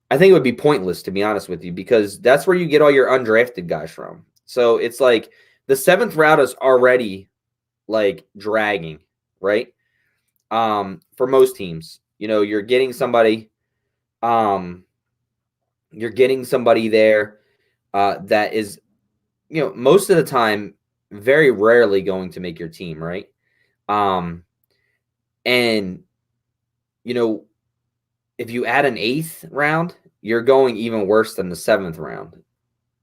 Speaker 2: I think it would be pointless, to be honest with you, because that's where you get all your undrafted guys from. So it's like the seventh round is already like dragging, right? For most teams, you're getting somebody, um, there that is, most of the time, very rarely going to make your team, right? Um, and you know, if you add an eighth round, you're going even worse than the seventh round.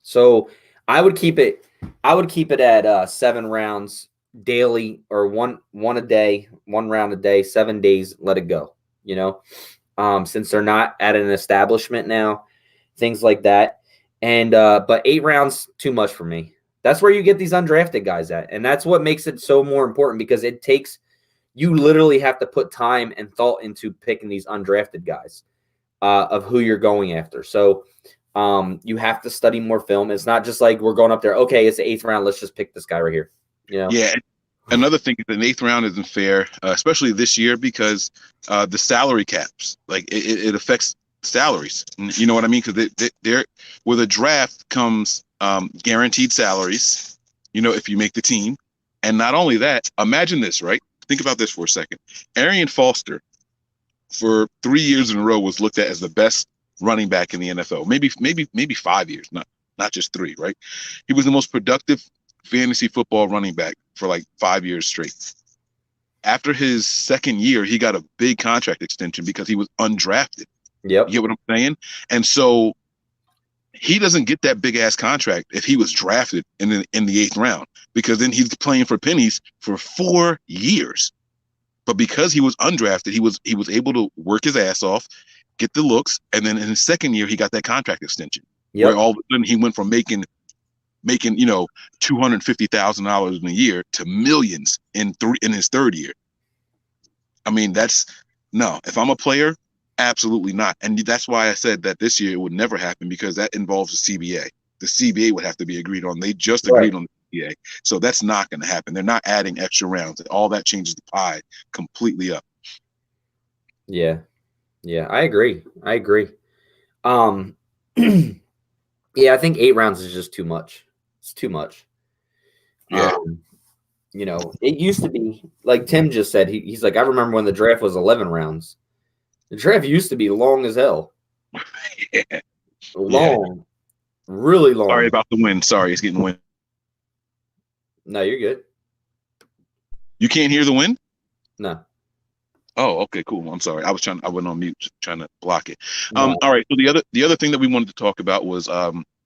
Speaker 2: So I would keep it. I would keep it at 7 rounds daily, or one a day, 1 round a day, 7 days. Let it go. Since they're not at an establishment now, things like that. And but 8 rounds too much for me. That's where you get these undrafted guys at, and that's what makes it so more important, because it takes, you literally have to put time and thought into picking these undrafted guys of who you're going after. So you have to study more film. It's not just like we're going up there, okay, it's the eighth round, let's just pick this guy right here.
Speaker 1: Yeah. Another thing is the eighth round isn't fair, especially this year, because the salary caps, like it affects salaries. You know what I mean? Because they're with a draft comes guaranteed salaries. If you make the team, and not only that, imagine this, right? Think about this for a second. Arian Foster, for 3 years in a row, was looked at as the best running back in the NFL. Maybe 5 years, not just three, right? He was the most productive fantasy football running back for like 5 years straight. After his second year, he got a big contract extension because he was undrafted.
Speaker 2: Yep.
Speaker 1: You get what I'm saying? And so he doesn't get that big ass contract if he was drafted in the eighth round, because then he's playing for pennies for 4 years. But because he was undrafted, he was able to work his ass off, get the looks, and then in his second year he got that contract extension.
Speaker 2: Yep.
Speaker 1: Where all of a sudden he went from making $250,000 in a year to millions in his third year. I mean, that's no. If I'm a player, absolutely not. And that's why I said that this year it would never happen, because that involves the CBA. The CBA would have to be agreed on. They just agreed on the CBA, so that's not going to happen. They're not adding extra rounds. All that changes the pie completely up.
Speaker 2: Yeah, I agree. Yeah, I think 8 rounds is just too much. It's too much.
Speaker 1: Yeah.
Speaker 2: It used to be, like Tim just said, he's like, I remember when the draft was 11 rounds. The draft used to be long as hell.
Speaker 1: Yeah.
Speaker 2: Long. Really long.
Speaker 1: Sorry about the wind. Sorry, it's getting wind.
Speaker 2: No, you're good.
Speaker 1: You can't hear the wind?
Speaker 2: No.
Speaker 1: Oh, okay, cool. I'm sorry. I went on mute trying to block it.
Speaker 2: No.
Speaker 1: All right. So the other thing that we wanted to talk about was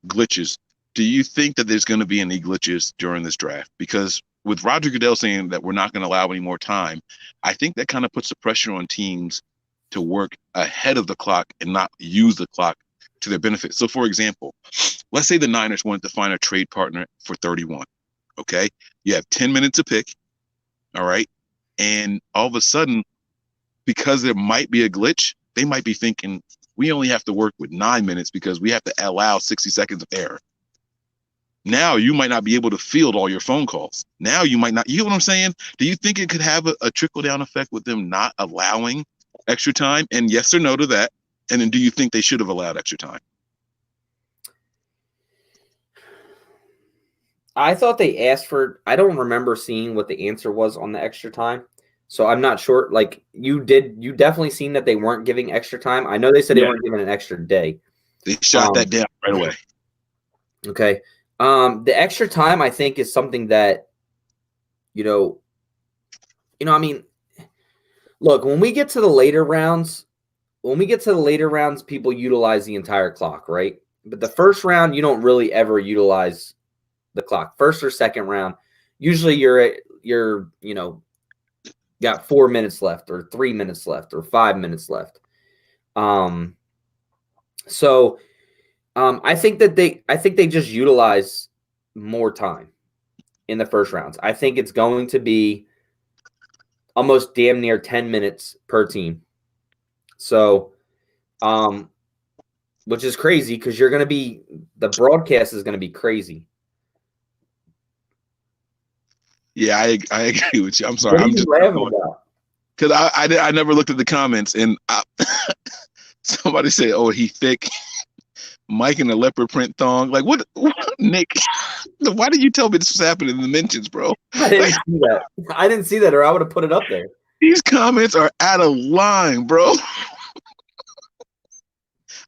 Speaker 1: glitches. Do you think that there's going to be any glitches during this draft? Because with Roger Goodell saying that we're not going to allow any more time, I think that kind of puts the pressure on teams to work ahead of the clock and not use the clock to their benefit. So, for example, let's say the Niners wanted to find a trade partner for 31. Okay, you have 10 minutes to pick. All right, and all of a sudden, because there might be a glitch, they might be thinking we only have to work with 9 minutes because we have to allow 60 seconds of error. Now you might not be able to field all your phone calls. Now you might not. You know what I'm saying? Do you think it could have a trickle down effect with them not allowing extra time? And yes or no to that? And then do you think they should have allowed extra time?
Speaker 2: I thought they asked for, I don't remember seeing what the answer was on the extra time. So I'm not sure. Like you definitely seen that they weren't giving extra time. I know they said they weren't giving an extra day.
Speaker 1: They shot that down right away.
Speaker 2: Okay. The extra time, I think, is something that, I mean, look, when we get to the later rounds, people utilize the entire clock, right? But the first round, you don't really ever utilize the clock. First or second round, usually you're got 4 minutes left, or 3 minutes left, or 5 minutes left. Um, so I think they just utilize more time in the first rounds. I think it's going to be almost damn near 10 minutes per team. So, which is crazy because the broadcast is going to be crazy.
Speaker 1: Yeah, I agree with you. I'm sorry.
Speaker 2: What are
Speaker 1: I'm
Speaker 2: you
Speaker 1: just
Speaker 2: laughing about?
Speaker 1: because I never looked at the comments, and somebody said, "Oh, he thick." Mike in a leopard print thong. Like what Nick? Why did you tell me this was happening in the mentions, bro?
Speaker 2: I
Speaker 1: Like,
Speaker 2: didn't see that. I didn't see that, or I would have put it up there.
Speaker 1: these comments are out of line, bro.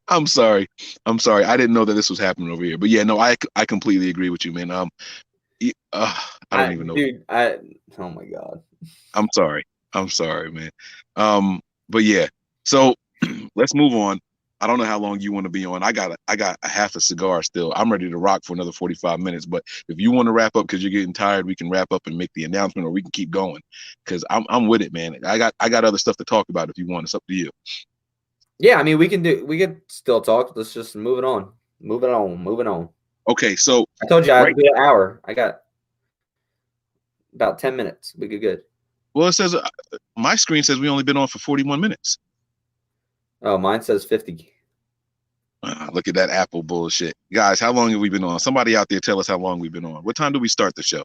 Speaker 1: I'm sorry. I'm sorry. I didn't know that this was happening over here. But yeah, no, I completely agree with you, man. I don't even know.
Speaker 2: Oh my god.
Speaker 1: I'm sorry. I'm sorry, man. But yeah. So let's move on. I don't know how long you want to be on. I got a half a cigar still. I'm ready to rock for another 45 minutes. But if you want to wrap up because you're getting tired, we can wrap up and make the announcement, or we can keep going. Because I'm with it, man. I got other stuff to talk about if you want. It's up to you.
Speaker 2: Yeah, I mean we can still talk. Let's just move it on. Moving on.
Speaker 1: Okay, so
Speaker 2: I told you
Speaker 1: right.
Speaker 2: I'd be an hour. I got about 10 minutes. We get good.
Speaker 1: Well, it says my screen says we only been on for 41 minutes.
Speaker 2: Oh, mine says 50.
Speaker 1: Look at that Apple bullshit. Guys, how long have we been on? Somebody out there tell us how long we've been on. What time do we start the show?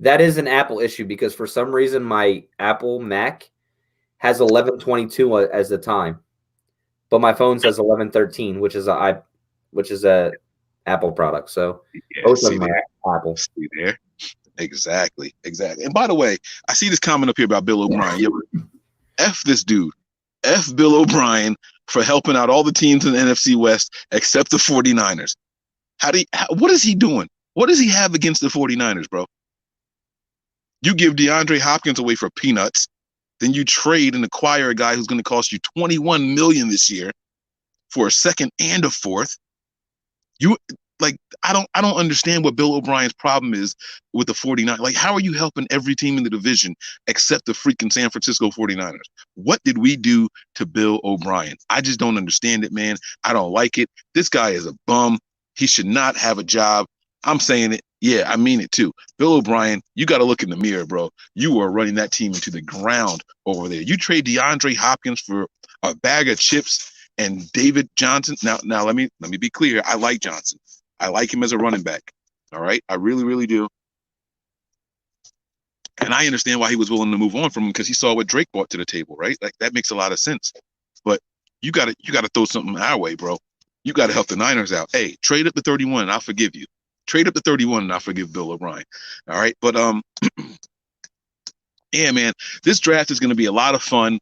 Speaker 2: That is an Apple issue because for some reason my Apple Mac has 11:22 as the time, but my phone says 11:13, which is a Apple product. So
Speaker 1: Yeah,
Speaker 2: both of
Speaker 1: see
Speaker 2: them
Speaker 1: there.
Speaker 2: are Apple.
Speaker 1: See there. Exactly. And by the way, I see this comment up here about Bill O'Brien. Yo, F this dude. F Bill O'Brien for helping out all the teams in the NFC West except the 49ers. What is he doing? What does he have against the 49ers, bro? You give DeAndre Hopkins away for peanuts, then you trade and acquire a guy who's going to cost you $21 million this year for a second and a fourth. You like I don't understand what Bill O'Brien's problem is with the 49ers. Like, how are you helping every team in the division except the freaking San Francisco 49ers? What did we do to Bill O'Brien? I just don't understand it, man. I don't like it. This guy is a bum. He should not have a job. I'm saying it. Yeah, I mean it too. Bill O'Brien, you got to look in the mirror, bro. You are running that team into the ground over there. You trade DeAndre Hopkins for a bag of chips and David Johnson. Now let me be clear. I like Johnson. I like him as a running back. All right, I really, really do. And I understand why he was willing to move on from him because he saw what Drake brought to the table, right? Like that makes a lot of sense. But you gotta throw something our way, bro. You gotta help the Niners out. Hey, trade up to 31 and I'll forgive you. Trade up to 31 and I'll forgive Bill O'Brien. All right. But yeah, man, this draft is gonna be a lot of fun.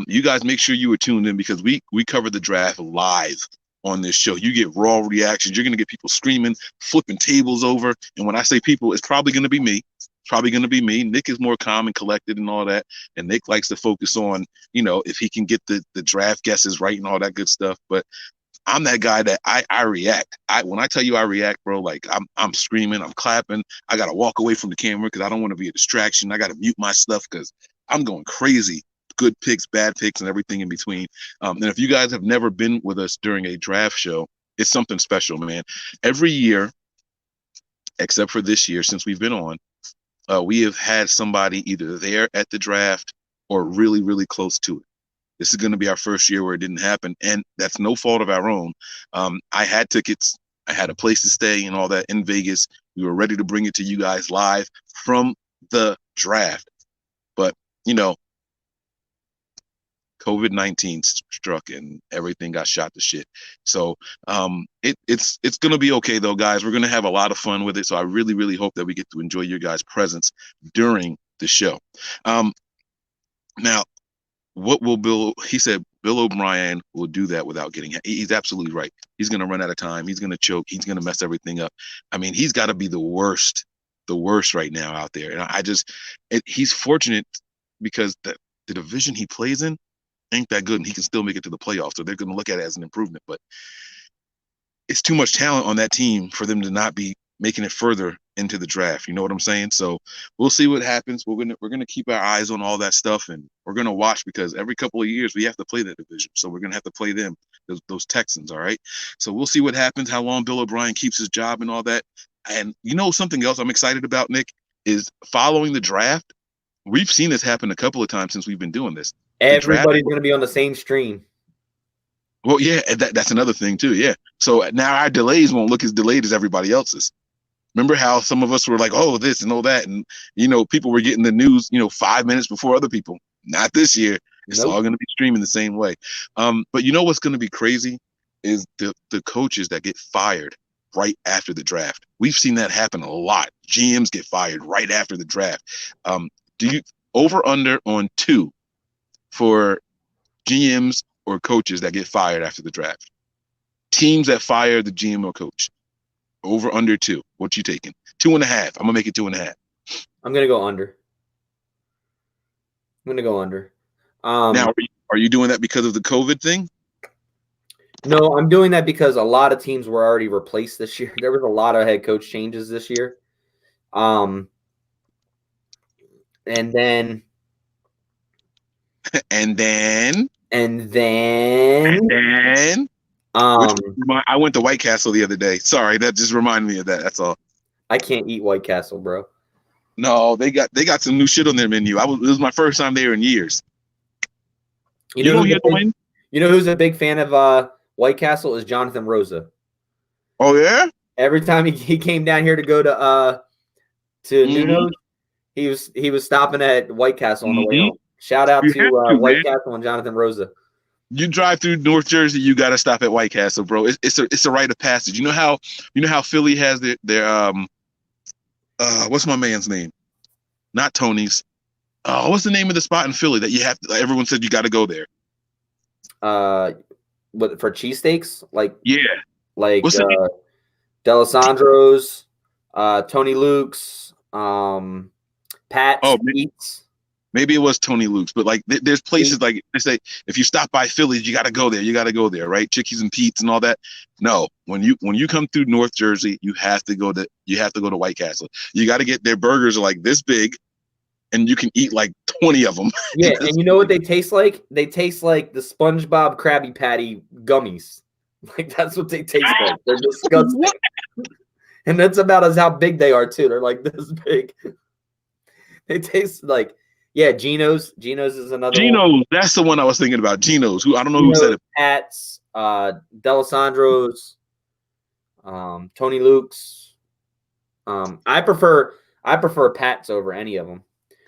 Speaker 1: You guys make sure you are tuned in because we cover the draft live on this show. You get raw reactions. You're going to get people screaming, flipping tables over. And when I say people, it's probably going to be me. It's probably going to be me. Nick is more calm and collected and all that. And Nick likes to focus on, if he can get the draft guesses right and all that good stuff. But I'm that guy that I react. When I tell you I react, bro, like I'm screaming, I'm clapping. I gotta walk away from the camera because I don't want to be a distraction. I gotta mute my stuff because I'm going crazy. Good picks, bad picks, and everything in between. And if you guys have never been with us during a draft show, it's something special, man. Every year, except for this year, since we've been on, we have had somebody either there at the draft or really, really close to it. This is going to be our first year where it didn't happen, and that's no fault of our own. I had tickets, I had a place to stay, and all that in Vegas. We were ready to bring it to you guys live from the draft, but COVID-19 struck and everything got shot to shit. So it's gonna be okay though, guys. We're gonna have a lot of fun with it. So I really, really hope that we get to enjoy your guys' presence during the show. Now, what will he said Bill O'Brien will do that without getting, he's absolutely right. He's going to run out of time. He's going to choke. He's going to mess everything up. I mean, he's got to be the worst right now out there. And he's fortunate because the division he plays in ain't that good and he can still make it to the playoffs. So they're going to look at it as an improvement, but it's too much talent on that team for them to not be making it further into the draft. You know what I'm saying? So we'll see what happens. We're gonna keep our eyes on all that stuff, and we're gonna watch because every couple of years we have to play that division. So we're gonna have to play them, those Texans. All right. So we'll see what happens, how long Bill O'Brien keeps his job and all that. And you know something else I'm excited about, Nick, is following the draft. We've seen this happen a couple of times since we've been doing this. The draft.
Speaker 2: Everybody's going to be on the same stream.
Speaker 1: Well, yeah, and that's another thing too. Yeah. So now our delays won't look as delayed as everybody else's. Remember how some of us were like, "Oh, this and all that," and people were getting the news, 5 minutes before other people. Not this year. It's
Speaker 2: Nope.
Speaker 1: all going to be streaming the same way. But you know what's going to be crazy is the coaches that get fired right after the draft. We've seen that happen a lot. GMs get fired right after the draft. Do you over under on 2 for GMs or coaches that get fired after the draft? Teams that fire the GM or coach. Over under 2. What you taking? 2.5. I'm gonna make it 2.5.
Speaker 2: I'm going to go under.
Speaker 1: Now, are you doing that because of the COVID thing?
Speaker 2: No, I'm doing that because a lot of teams were already replaced this year. There was a lot of head coach changes this year. And then
Speaker 1: and then I went to White Castle the other day. Sorry, that just reminded me of that. That's all.
Speaker 2: I can't eat White Castle, bro.
Speaker 1: No, they got some new shit on their menu. It was my first time there in years.
Speaker 2: You know who's a big fan of White Castle is Jonathan Rosa.
Speaker 1: Oh yeah?
Speaker 2: Every time he came down here to go to Nuno's, he was stopping at White Castle on the way home. Shout out to White Castle and Jonathan Rosa.
Speaker 1: You drive through North Jersey, you got to stop at White Castle, bro. It's a rite of passage. You know how Philly has their what's my man's name? Not Tony's. What's the name of the spot in Philly that you have to, everyone said you got to go there?
Speaker 2: What for cheesesteaks? Like
Speaker 1: what's
Speaker 2: D'Alessandro's, Tony Luke's, Pat's Eats.
Speaker 1: Maybe it was Tony Luke's, but like there's places like they say if you stop by Philly's, you got to go there. You got to go there, right? Chickies and Pete's and all that. No, when you come through North Jersey, you have to go to White Castle. You got to get their burgers are like this big, and you can eat like 20 of them.
Speaker 2: Yeah, and you know what they taste like? They taste like the SpongeBob Krabby Patty gummies. Like that's what they taste like. They're disgusting. And that's about as how big they are too. They're like this big. They taste like. Yeah, Geno's. Geno's is another one.
Speaker 1: That's the one I was thinking about. Geno's, who I don't know who said it.
Speaker 2: Pat's, D'Alessandro's, Tony Luke's. I prefer Pat's over any of them.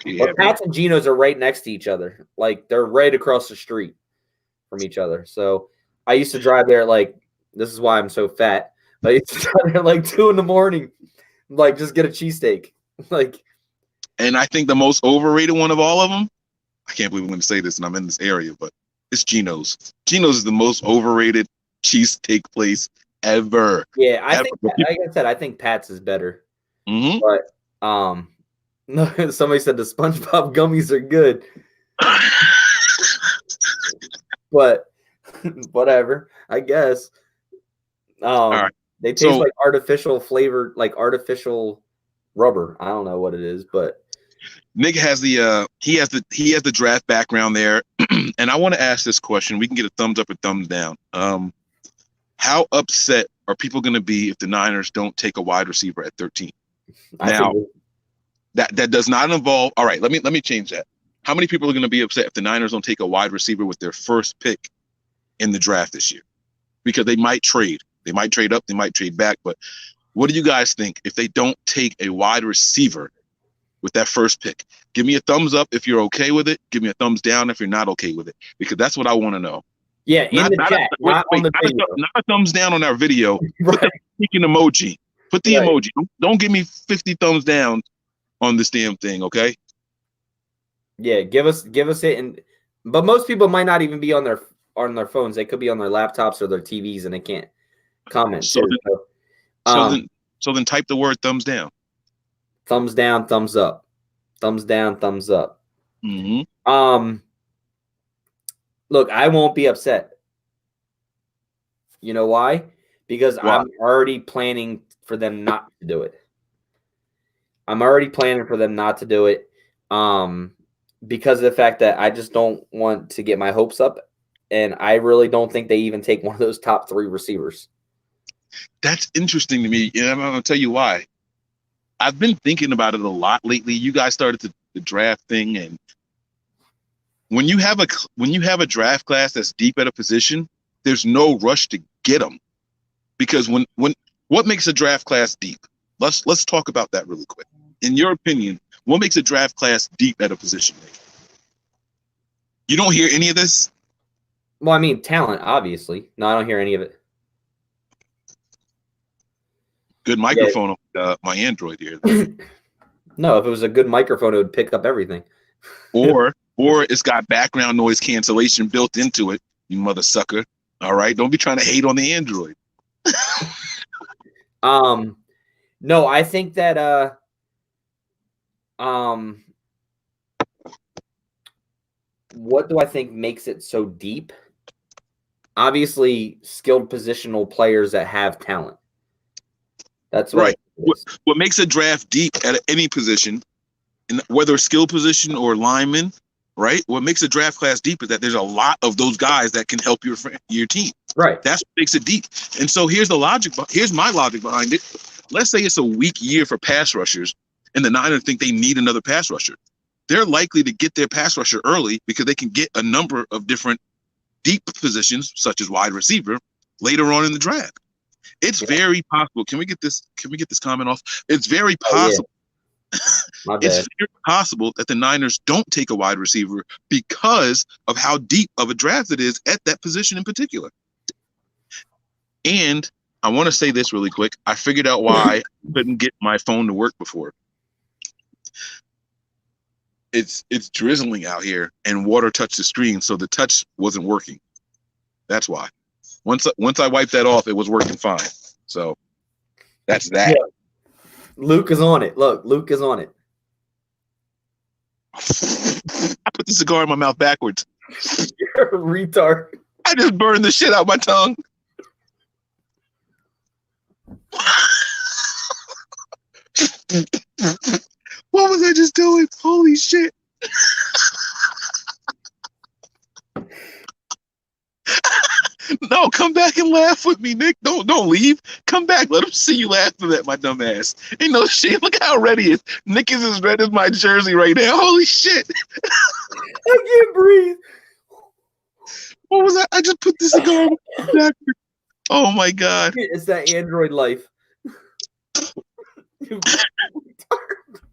Speaker 2: Yeah, but Pat's and Geno's are right next to each other. Like they're right across the street from each other. So I used to drive there this is why I'm so fat. I used to drive there like 2 a.m, like just get a cheesesteak.
Speaker 1: And I think the most overrated one of all of them, I can't believe I'm going to say this and I'm in this area, but it's Geno's. Geno's is the most overrated cheesesteak place ever.
Speaker 2: Yeah, I think, like I said, I think Pat's is better.
Speaker 1: Mm-hmm.
Speaker 2: But no, somebody said the SpongeBob gummies are good. But whatever, I guess.
Speaker 1: All right.
Speaker 2: They taste like artificial flavor, like artificial rubber. I don't know what it is, but
Speaker 1: Nick has the draft background there, and I want to ask this question. We can get a thumbs up or thumbs down. How upset are people going to be if the Niners don't take a wide receiver at 13? Now, that does not involve. All right, let me change that. How many people are going to be upset if the Niners don't take a wide receiver with their first pick in the draft this year? Because they might trade. They might trade up. They might trade back. But what do you guys think if they don't take a wide receiver with that first pick? Give me a thumbs up if you're okay with it. Give me a thumbs down if you're not okay with it, because that's what I want to know.
Speaker 2: Yeah, in the chat, not on the video.
Speaker 1: Not a thumbs down on our video. Right. Put the freaking emoji. Put the emoji. Don't give me 50 thumbs down on this damn thing, okay?
Speaker 2: Yeah, give us it. But most people might not even be on their phones. They could be on their laptops or their TVs, and they can't comment.
Speaker 1: So then type the word thumbs down.
Speaker 2: Thumbs down, thumbs up. Thumbs down, thumbs up.
Speaker 1: Mm-hmm.
Speaker 2: Look, I won't be upset. You know why? Because I'm already planning for them not to do it. I'm already planning for them not to do it, because of the fact that I just don't want to get my hopes up, and I really don't think they even take one of those top 3 receivers.
Speaker 1: That's interesting to me, and I'm gonna tell you why. I've been thinking about it a lot lately. You guys started the draft thing, and when you have a draft class that's deep at a position, there's no rush to get them, because when what makes a draft class deep? Let's talk about that really quick. In your opinion, what makes a draft class deep at a position? You don't hear any of this?
Speaker 2: Well, I mean, talent, obviously. No, I don't hear any of it.
Speaker 1: Good microphone on my Android here.
Speaker 2: No, if it was a good microphone, it would pick up everything.
Speaker 1: or it's got background noise cancellation built into it, you mother sucker. All right, don't be trying to hate on the Android.
Speaker 2: No, I think that what do I think makes it so deep? Obviously, skilled positional players that have talent. That's
Speaker 1: right. What makes a draft deep at any position, whether skill position or lineman, right? What makes a draft class deep is that there's a lot of those guys that can help your team.
Speaker 2: Right.
Speaker 1: That's what makes it deep. And so here's the logic. Here's my logic behind it. Let's say it's a weak year for pass rushers, and the Niners think they need another pass rusher. They're likely to get their pass rusher early because they can get a number of different deep positions, such as wide receiver, later on in the draft. It's very possible. Can we get this comment off? It's very possible. It's very possible that the Niners don't take a wide receiver because of how deep of a draft it is at that position in particular. And I want to say this really quick. I figured out why I couldn't get my phone to work before. It's drizzling out here and water touched the screen, so the touch wasn't working. That's why. Once I wiped that off, it was working fine. So that's that.
Speaker 2: Yeah. Luke is on it. Look, Luke is on it.
Speaker 1: I put the cigar in my mouth backwards.
Speaker 2: You're a retard.
Speaker 1: I just burned the shit out my tongue. What was I just doing? Holy shit. No, come back and laugh with me, Nick. Don't leave. Come back. Let him see you laughing at my dumb ass. Ain't no shit. Look how red he is. Nick is as red as my jersey right now. Holy shit.
Speaker 2: I can't breathe.
Speaker 1: What was that? I just put the cigar backwards. Oh my God.
Speaker 2: It's that Android life.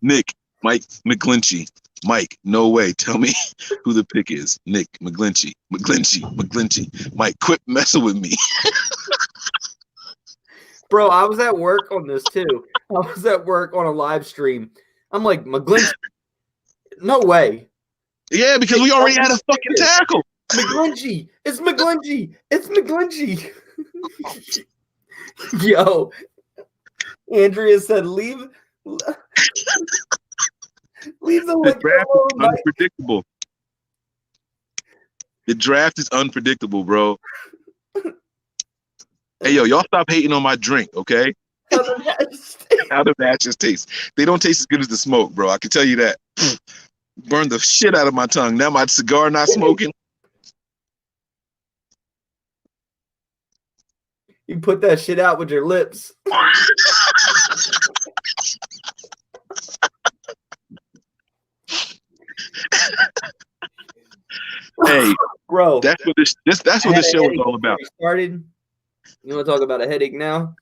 Speaker 1: Nick, Mike McGlinchey. Mike, no way. Tell me who the pick is. Nick McGlinchey. Mike, quit messing with me.
Speaker 2: Bro, I was at work on this too. I was at work on a live stream. I'm like, McGlinchey. No way.
Speaker 1: Yeah, because we already had a fucking tackle.
Speaker 2: McGlinchey. It's McGlinchey. It's McGlinchey. Yo. Andrea said, leave the
Speaker 1: draft is unpredictable. The draft is unpredictable, bro. Hey, yo, y'all stop hating on my drink, okay?
Speaker 2: How the
Speaker 1: matches taste. They don't taste as good as the smoke, bro. I can tell you that. Burn the shit out of my tongue. Now my cigar not smoking.
Speaker 2: You put that shit out with your lips.
Speaker 1: Hey,
Speaker 2: bro,
Speaker 1: that's what this show is all about.
Speaker 2: Started. You want to talk about a headache now?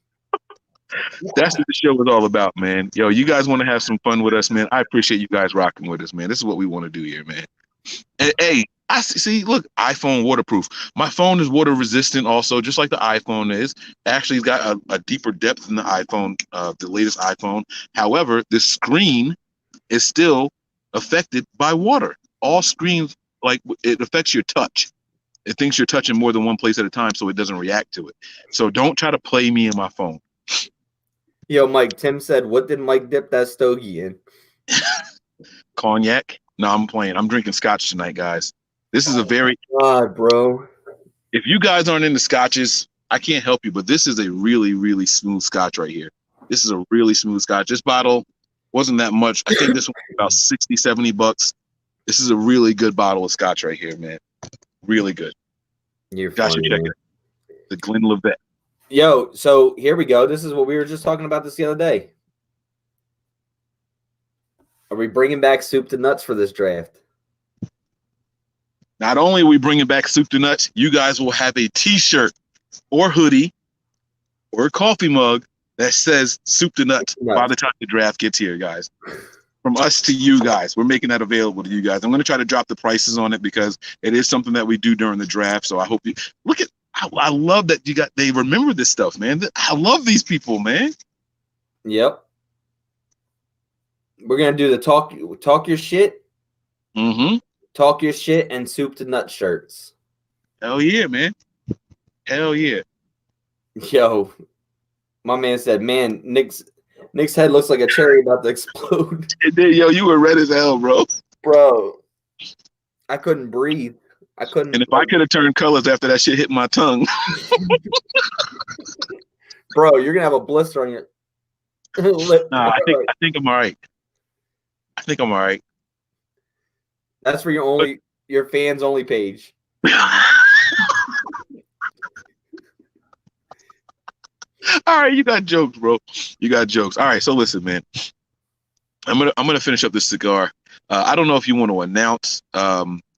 Speaker 1: That's what the show is all about, man. Yo, you guys want to have some fun with us, man? I appreciate you guys rocking with us, man. This is what we want to do here, man. And, hey, I see. Look, iPhone waterproof. My phone is water resistant, also, just like the iPhone is. Actually, it's got a deeper depth than the iPhone, the latest iPhone. However, the screen is still affected by water. All screens, like, it affects your touch. It thinks you're touching more than one place at a time, so it doesn't react to it. So don't try to play me in my phone.
Speaker 2: Yo, Mike, Tim said, what did Mike dip that stogie in?
Speaker 1: Cognac? No, I'm playing. I'm drinking scotch tonight, guys. This is a very...
Speaker 2: God, bro.
Speaker 1: If you guys aren't into scotches, I can't help you, but this is a really, really smooth scotch right here. This is a really smooth scotch. This bottle, Wasn't that much. I think this one was about 60, $70. This is a really good bottle of scotch right here, man. Really good.
Speaker 2: You're
Speaker 1: Guys should
Speaker 2: funny,
Speaker 1: check
Speaker 2: man.
Speaker 1: it. The Glenlivet.
Speaker 2: Yo, so here we go. This is what we were just talking about this the other day. Are we bringing back soup to nuts for this draft?
Speaker 1: Not only are we bringing back soup to nuts, you guys will have a T-shirt or hoodie or a coffee mug that says soup to nuts by the time the draft gets here, guys. From us to you guys, we're making that available to you guys. I'm going to try to drop the prices on it because it is something that we do during the draft. So I hope you look at. I love that they remember this stuff, man. I love these people, man.
Speaker 2: Yep. We're gonna do the talk your shit.
Speaker 1: Mm-hmm.
Speaker 2: Talk your shit and soup to nut shirts.
Speaker 1: Hell yeah, man. Hell yeah.
Speaker 2: Yo, my man said, man, Nick's head looks like a cherry about to explode.
Speaker 1: It did, yo, you were red as hell, bro.
Speaker 2: Bro, I couldn't breathe. I couldn't.
Speaker 1: And if I could have turned colors after that shit hit my tongue.
Speaker 2: Bro, you're gonna have a blister on your lip.
Speaker 1: Nah, I think I'm all right. I think I'm all right.
Speaker 2: That's for your fans only page.
Speaker 1: All right, you got jokes, bro. You got jokes. All right, so listen, man. I'm gonna finish up this cigar. I don't know if you want to announce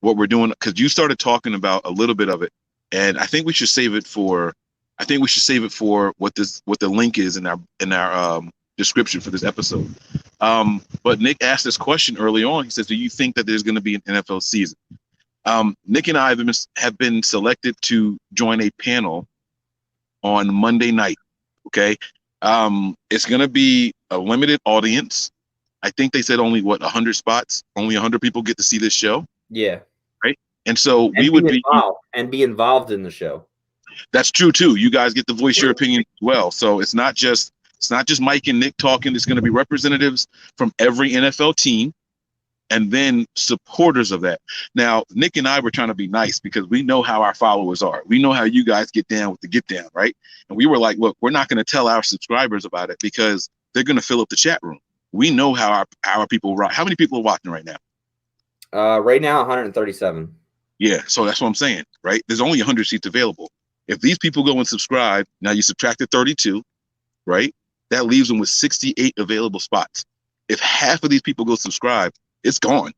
Speaker 1: what we're doing because you started talking about a little bit of it, and I think we should save it for. I think we should save it for what the link is in our description for this episode. But Nick asked this question early on. He says, "Do you think that there's going to be an NFL season?" Nick and I have been selected to join a panel on Monday night. Okay, it's going to be a limited audience. I think they said only 100 spots. Only 100 people get to see this show.
Speaker 2: Yeah.
Speaker 1: Right. And so we would
Speaker 2: be involved in the show.
Speaker 1: That's true too. You guys get to voice your opinion as well. So it's not just Mike and Nick talking. It's going to be representatives from every NFL team, and then supporters of that. Now, Nick and I were trying to be nice because we know how our followers are. We know how you guys get down with the get down, right? And we were like, look, we're not going to tell our subscribers about it because they're going to fill up the chat room. We know how our people rock. How many people are watching right now?
Speaker 2: Right now, 137.
Speaker 1: Yeah, so that's what I'm saying, right? There's only 100 seats available. If these people go and subscribe, now you subtracted 32, right? That leaves them with 68 available spots. If half of these people go subscribe, it's gone.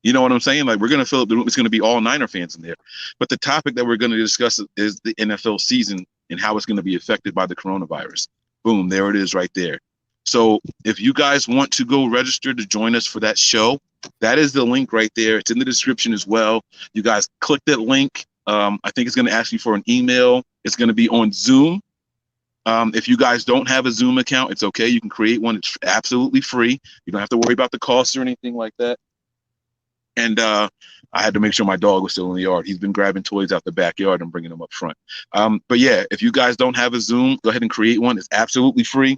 Speaker 1: You know what I'm saying? Like, we're going to fill up the room. It's going to be all Niner fans in there. But the topic that we're going to discuss is the NFL season and how it's going to be affected by the coronavirus. Boom, there it is right there. So if you guys want to go register to join us for that show, that is the link right there. It's in the description as well. You guys click that link. I think it's going to ask you for an email. It's going to be on Zoom. If you guys don't have a Zoom account, it's okay. You can create one. It's absolutely free. You don't have to worry about the costs or anything like that. And I had to make sure my dog was still in the yard. He's been grabbing toys out the backyard and bringing them up front. But yeah, if you guys don't have a Zoom, go ahead and create one. It's absolutely free.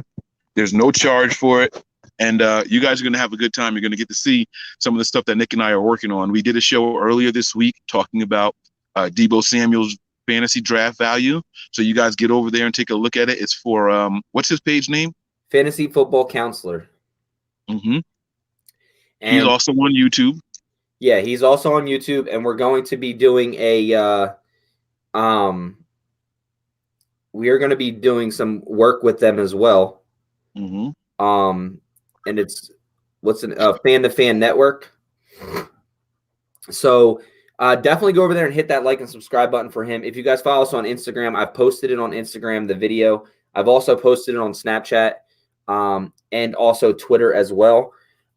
Speaker 1: There's no charge for it. And you guys are going to have a good time. You're going to get to see some of the stuff that Nick and I are working on. We did a show earlier this week talking about Deebo Samuel's fantasy draft value. So you guys get over there and take a look at it. It's for, what's his page name?
Speaker 2: Fantasy Football Counselor.
Speaker 1: Mm-hmm.
Speaker 2: And
Speaker 1: he's also on YouTube.
Speaker 2: Yeah, he's also on YouTube. And we're going to be doing we are going to be doing some work with them as well.
Speaker 1: Mm-hmm.
Speaker 2: And it's Fan to Fan Network. So definitely go over there and hit that like and subscribe button for him. If you guys follow us on Instagram, I've posted it on Instagram, the video. I've also posted it on Snapchat and also Twitter as well.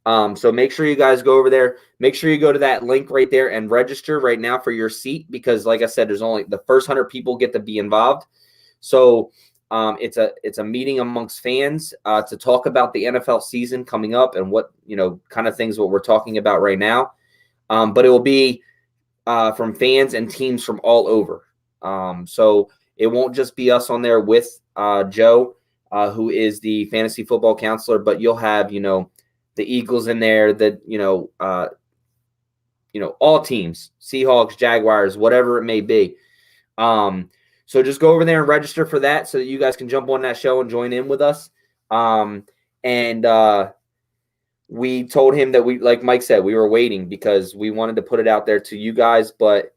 Speaker 2: So make sure you guys go over there. Make sure you go to that link right there and register right now for your seat because, like I said, there's only the first 100 people get to be involved. So it's a meeting amongst fans to talk about the NFL season coming up and what kind of things what we're talking about right now. But it will be from fans and teams from all over. So it won't just be us on there with Joe, who is the fantasy football counselor, but you'll have the Eagles in there, that all teams, Seahawks, Jaguars, whatever it may be. So just go over there and register for that so that you guys can jump on that show and join in with us. And we told him that we, like Mike said, we were waiting because we wanted to put it out there to you guys, but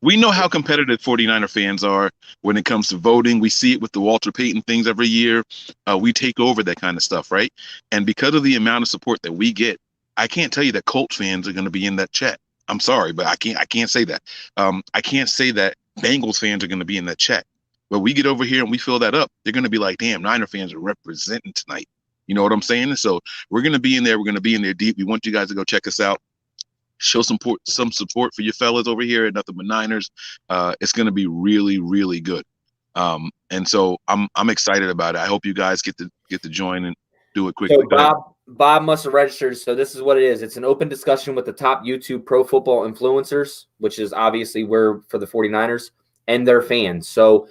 Speaker 1: we know how competitive 49er fans are when it comes to voting. We see it with the Walter Payton things every year. We take over that kind of stuff, right? And because of the amount of support that we get, I can't tell you that Colts fans are going to be in that chat. I'm sorry, but I can't say that. I can't say that Bengals fans are going to be in that chat. But we get over here and we fill that up, they're going to be like, damn, Niner fans are representing tonight. You know what I'm saying? So we're going to be in there. We're going to be in there deep. We want you guys to go check us out. Show some support for your fellas over here at Nothing But Niners. It's going to be really, really good. And so I'm excited about it. I hope you guys get to join and do it quickly.
Speaker 2: So Bob must have registered. So this is what it is. It's an open discussion with the top YouTube pro football influencers, which is obviously we're for the 49ers and their fans. So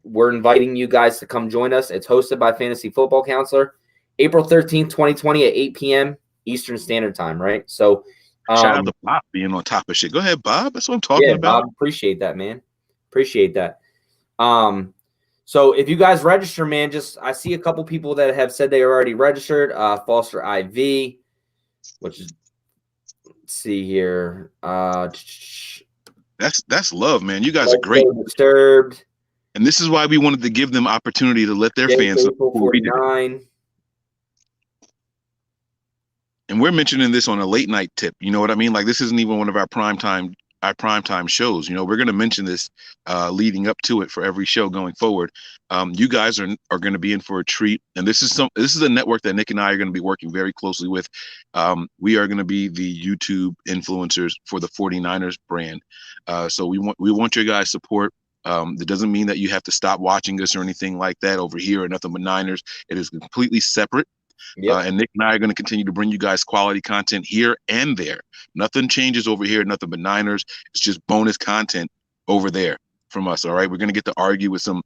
Speaker 2: we're inviting you guys to come join us. It's hosted by Fantasy Football Counselor, April 13th, 2020 at 8 p.m. Eastern Standard Time, right? So
Speaker 1: shout out to Bob being on top of shit. Go ahead, Bob. That's what I'm talking about.
Speaker 2: Bob, appreciate that, man. Appreciate that. So if you guys register, man, I see a couple people that have said they are already registered. Foster IV, which is, let's see here.
Speaker 1: That's love, man. You guys are great.
Speaker 2: Disturbed.
Speaker 1: And this is why we wanted to give them opportunity to let their fans know.
Speaker 2: 49.
Speaker 1: And we're mentioning this on a late night tip. You know what I mean? Like, this isn't even one of our primetime shows. You know, we're going to mention this leading up to it for every show going forward. You guys are going to be in for a treat. And this is a network that Nick and I are going to be working very closely with. We are going to be the YouTube influencers for the 49ers brand. So we want your guys' support. That doesn't mean that you have to stop watching us or anything like that over here at Nothing But Niners. It is completely separate. Yep. And Nick and I are going to continue to bring you guys quality content here and there. Nothing changes over here, Nothing But Niners. It's just bonus content over there from us. All right. We're going to get to argue with some,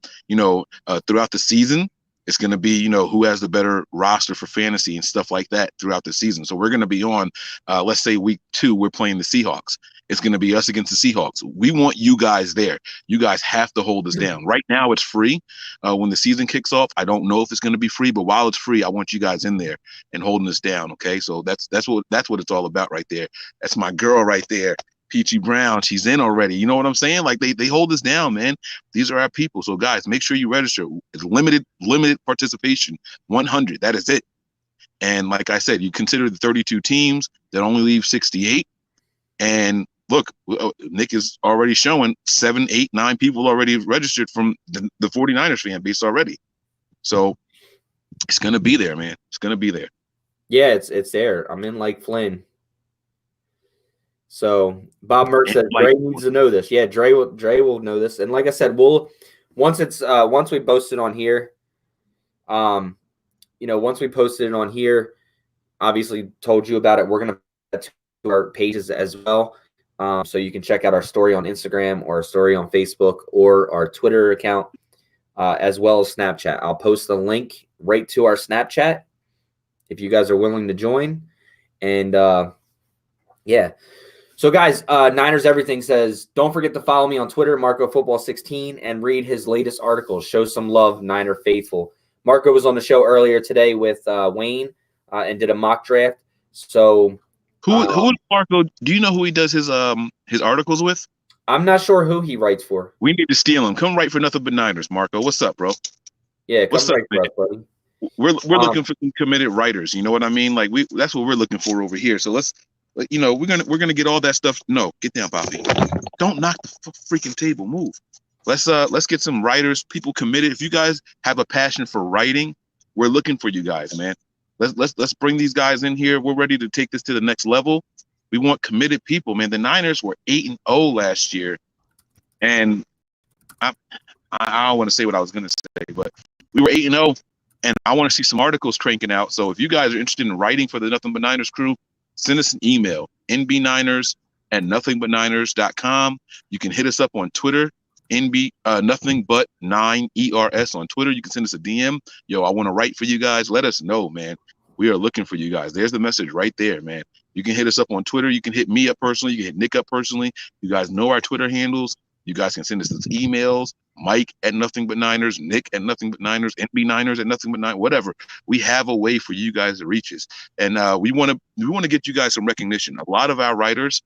Speaker 1: throughout the season. It's going to be, who has the better roster for fantasy and stuff like that throughout the season. So we're going to be on, let's say week 2, we're playing the Seahawks. It's going to be us against the Seahawks. We want you guys there. You guys have to hold us down. Right now, it's free. When the season kicks off, I don't know if it's going to be free, but while it's free, I want you guys in there and holding us down. Okay, so that's what it's all about right there. That's my girl right there, Peachy Brown. She's in already. You know what I'm saying? Like they hold us down, man. These are our people. So guys, make sure you register. It's limited participation, 100. That is it. And like I said, you consider the 32 teams that only leave 68, and look, Nick is already showing 7, 8, 9 people already registered from the 49ers fan base already. So it's going to be there, man. It's going to be there.
Speaker 2: Yeah, it's there. I'm in like Flynn. So Bob Merck said Dre needs to know this. Yeah, Dre will know this. And like I said, once we post it on here, once we posted it on here, obviously told you about it. We're going to put it to our pages as well. So you can check out our story on Instagram or our story on Facebook or our Twitter account, as well as Snapchat. I'll post the link right to our Snapchat if you guys are willing to join. And yeah. So guys, Niners Everything says, don't forget to follow me on Twitter, MarcoFootball16, and read his latest articles. Show some love, Niner faithful. Marco was on the show earlier today with Wayne and did a mock draft. So
Speaker 1: who Marco? Do you know who he does his articles with?
Speaker 2: I'm not sure who he writes for.
Speaker 1: We need to steal him. Come write for Nothing But Niners, Marco. What's up, bro?
Speaker 2: Yeah, come write for us, buddy.
Speaker 1: We're looking for some committed writers. You know what I mean? Like that's what we're looking for over here. So let's, we're gonna get all that stuff. No, get down, Bobby. Don't knock the freaking table. Move. Let's get some writers, people committed. If you guys have a passion for writing, we're looking for you guys, man. Let's bring these guys in here. We're ready to take this to the next level. We want committed people, man. The Niners were 8-0 last year, and I don't want to say what I was going to say, but we were 8-0, and I want to see some articles cranking out. So if you guys are interested in writing for the Nothing But Niners crew, send us an email, nbniners@nothingbutniners.com. You can hit us up on Twitter, nothing but 9ERS on Twitter. You can send us a DM. Yo, I want to write for you guys. Let us know, man. We are looking for you guys. There's the message right there, man. You can hit us up on Twitter. You can hit me up personally. You can hit Nick up personally. You guys know our Twitter handles. You guys can send us those emails. Mike at Nothing But Niners, Nick at Nothing But Niners, NB Niners at Nothing But Niners, whatever. We have a way for you guys to reach us, and we want to get you guys some recognition. A lot of our writers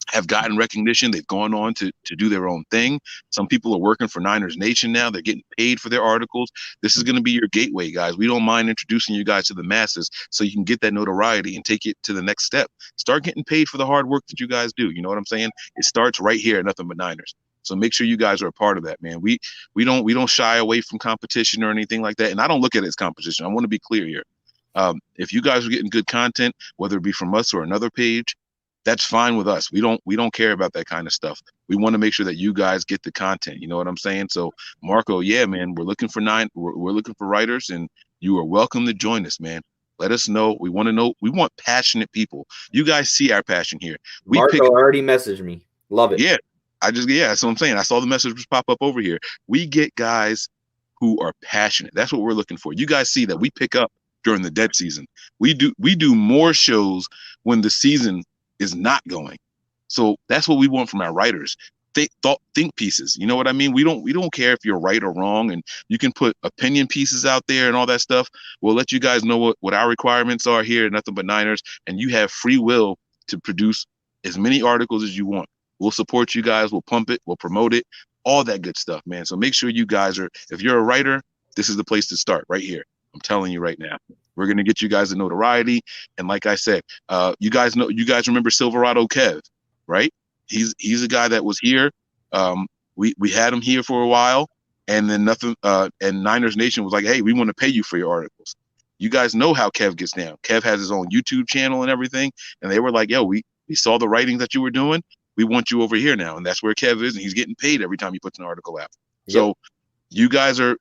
Speaker 1: have gotten recognition. They've gone on to do their own thing. Some people are working for Niners Nation now. They're getting paid for their articles. This is going to be your gateway, guys. We don't mind introducing you guys to the masses so you can get that notoriety and take it to the next step. Start getting paid for the hard work that you guys do. You know what I'm saying? It starts right here at Nothing But Niners. So make sure you guys are a part of that, man. We don't shy away from competition or anything like that. And I don't look at it as competition. I want to be clear here. If you guys are getting good content, whether it be from us or another page, that's fine with us. We don't care about that kind of stuff. We want to make sure that you guys get the content. You know what I'm saying? So Marco, yeah, man, we're looking for writers, and you are welcome to join us, man. Let us know. We want to know. We want passionate people. You guys see our passion here. We
Speaker 2: Marco
Speaker 1: pick
Speaker 2: already messaged me. Love it.
Speaker 1: Yeah, that's what I'm saying. I saw the messages pop up over here. We get guys who are passionate. That's what we're looking for. You guys see that we pick up during the dead season. We do more shows when the season is not going. So that's what we want from our writers. Think pieces. You know what I mean? We don't care if you're right or wrong, and you can put opinion pieces out there and all that stuff. We'll let you guys know what our requirements are here at Nothing But Niners, and you have free will to produce as many articles as you want. We'll support you guys. We'll pump it. We'll promote it. All that good stuff, man. So make sure you guys are. If you're a writer, this is the place to start right here. I'm telling you right now. We're gonna get you guys the notoriety, and like I said, you guys remember Silverado Kev, right? He's a guy that was here. We had him here for a while, and then nothing. And Niners Nation was like, hey, we want to pay you for your articles. You guys know how Kev gets down. Kev has his own YouTube channel and everything, and they were like, yo, we saw the writing that you were doing. We want you over here now, and that's where Kev is, and he's getting paid every time he puts an article out. Yep. So you guys are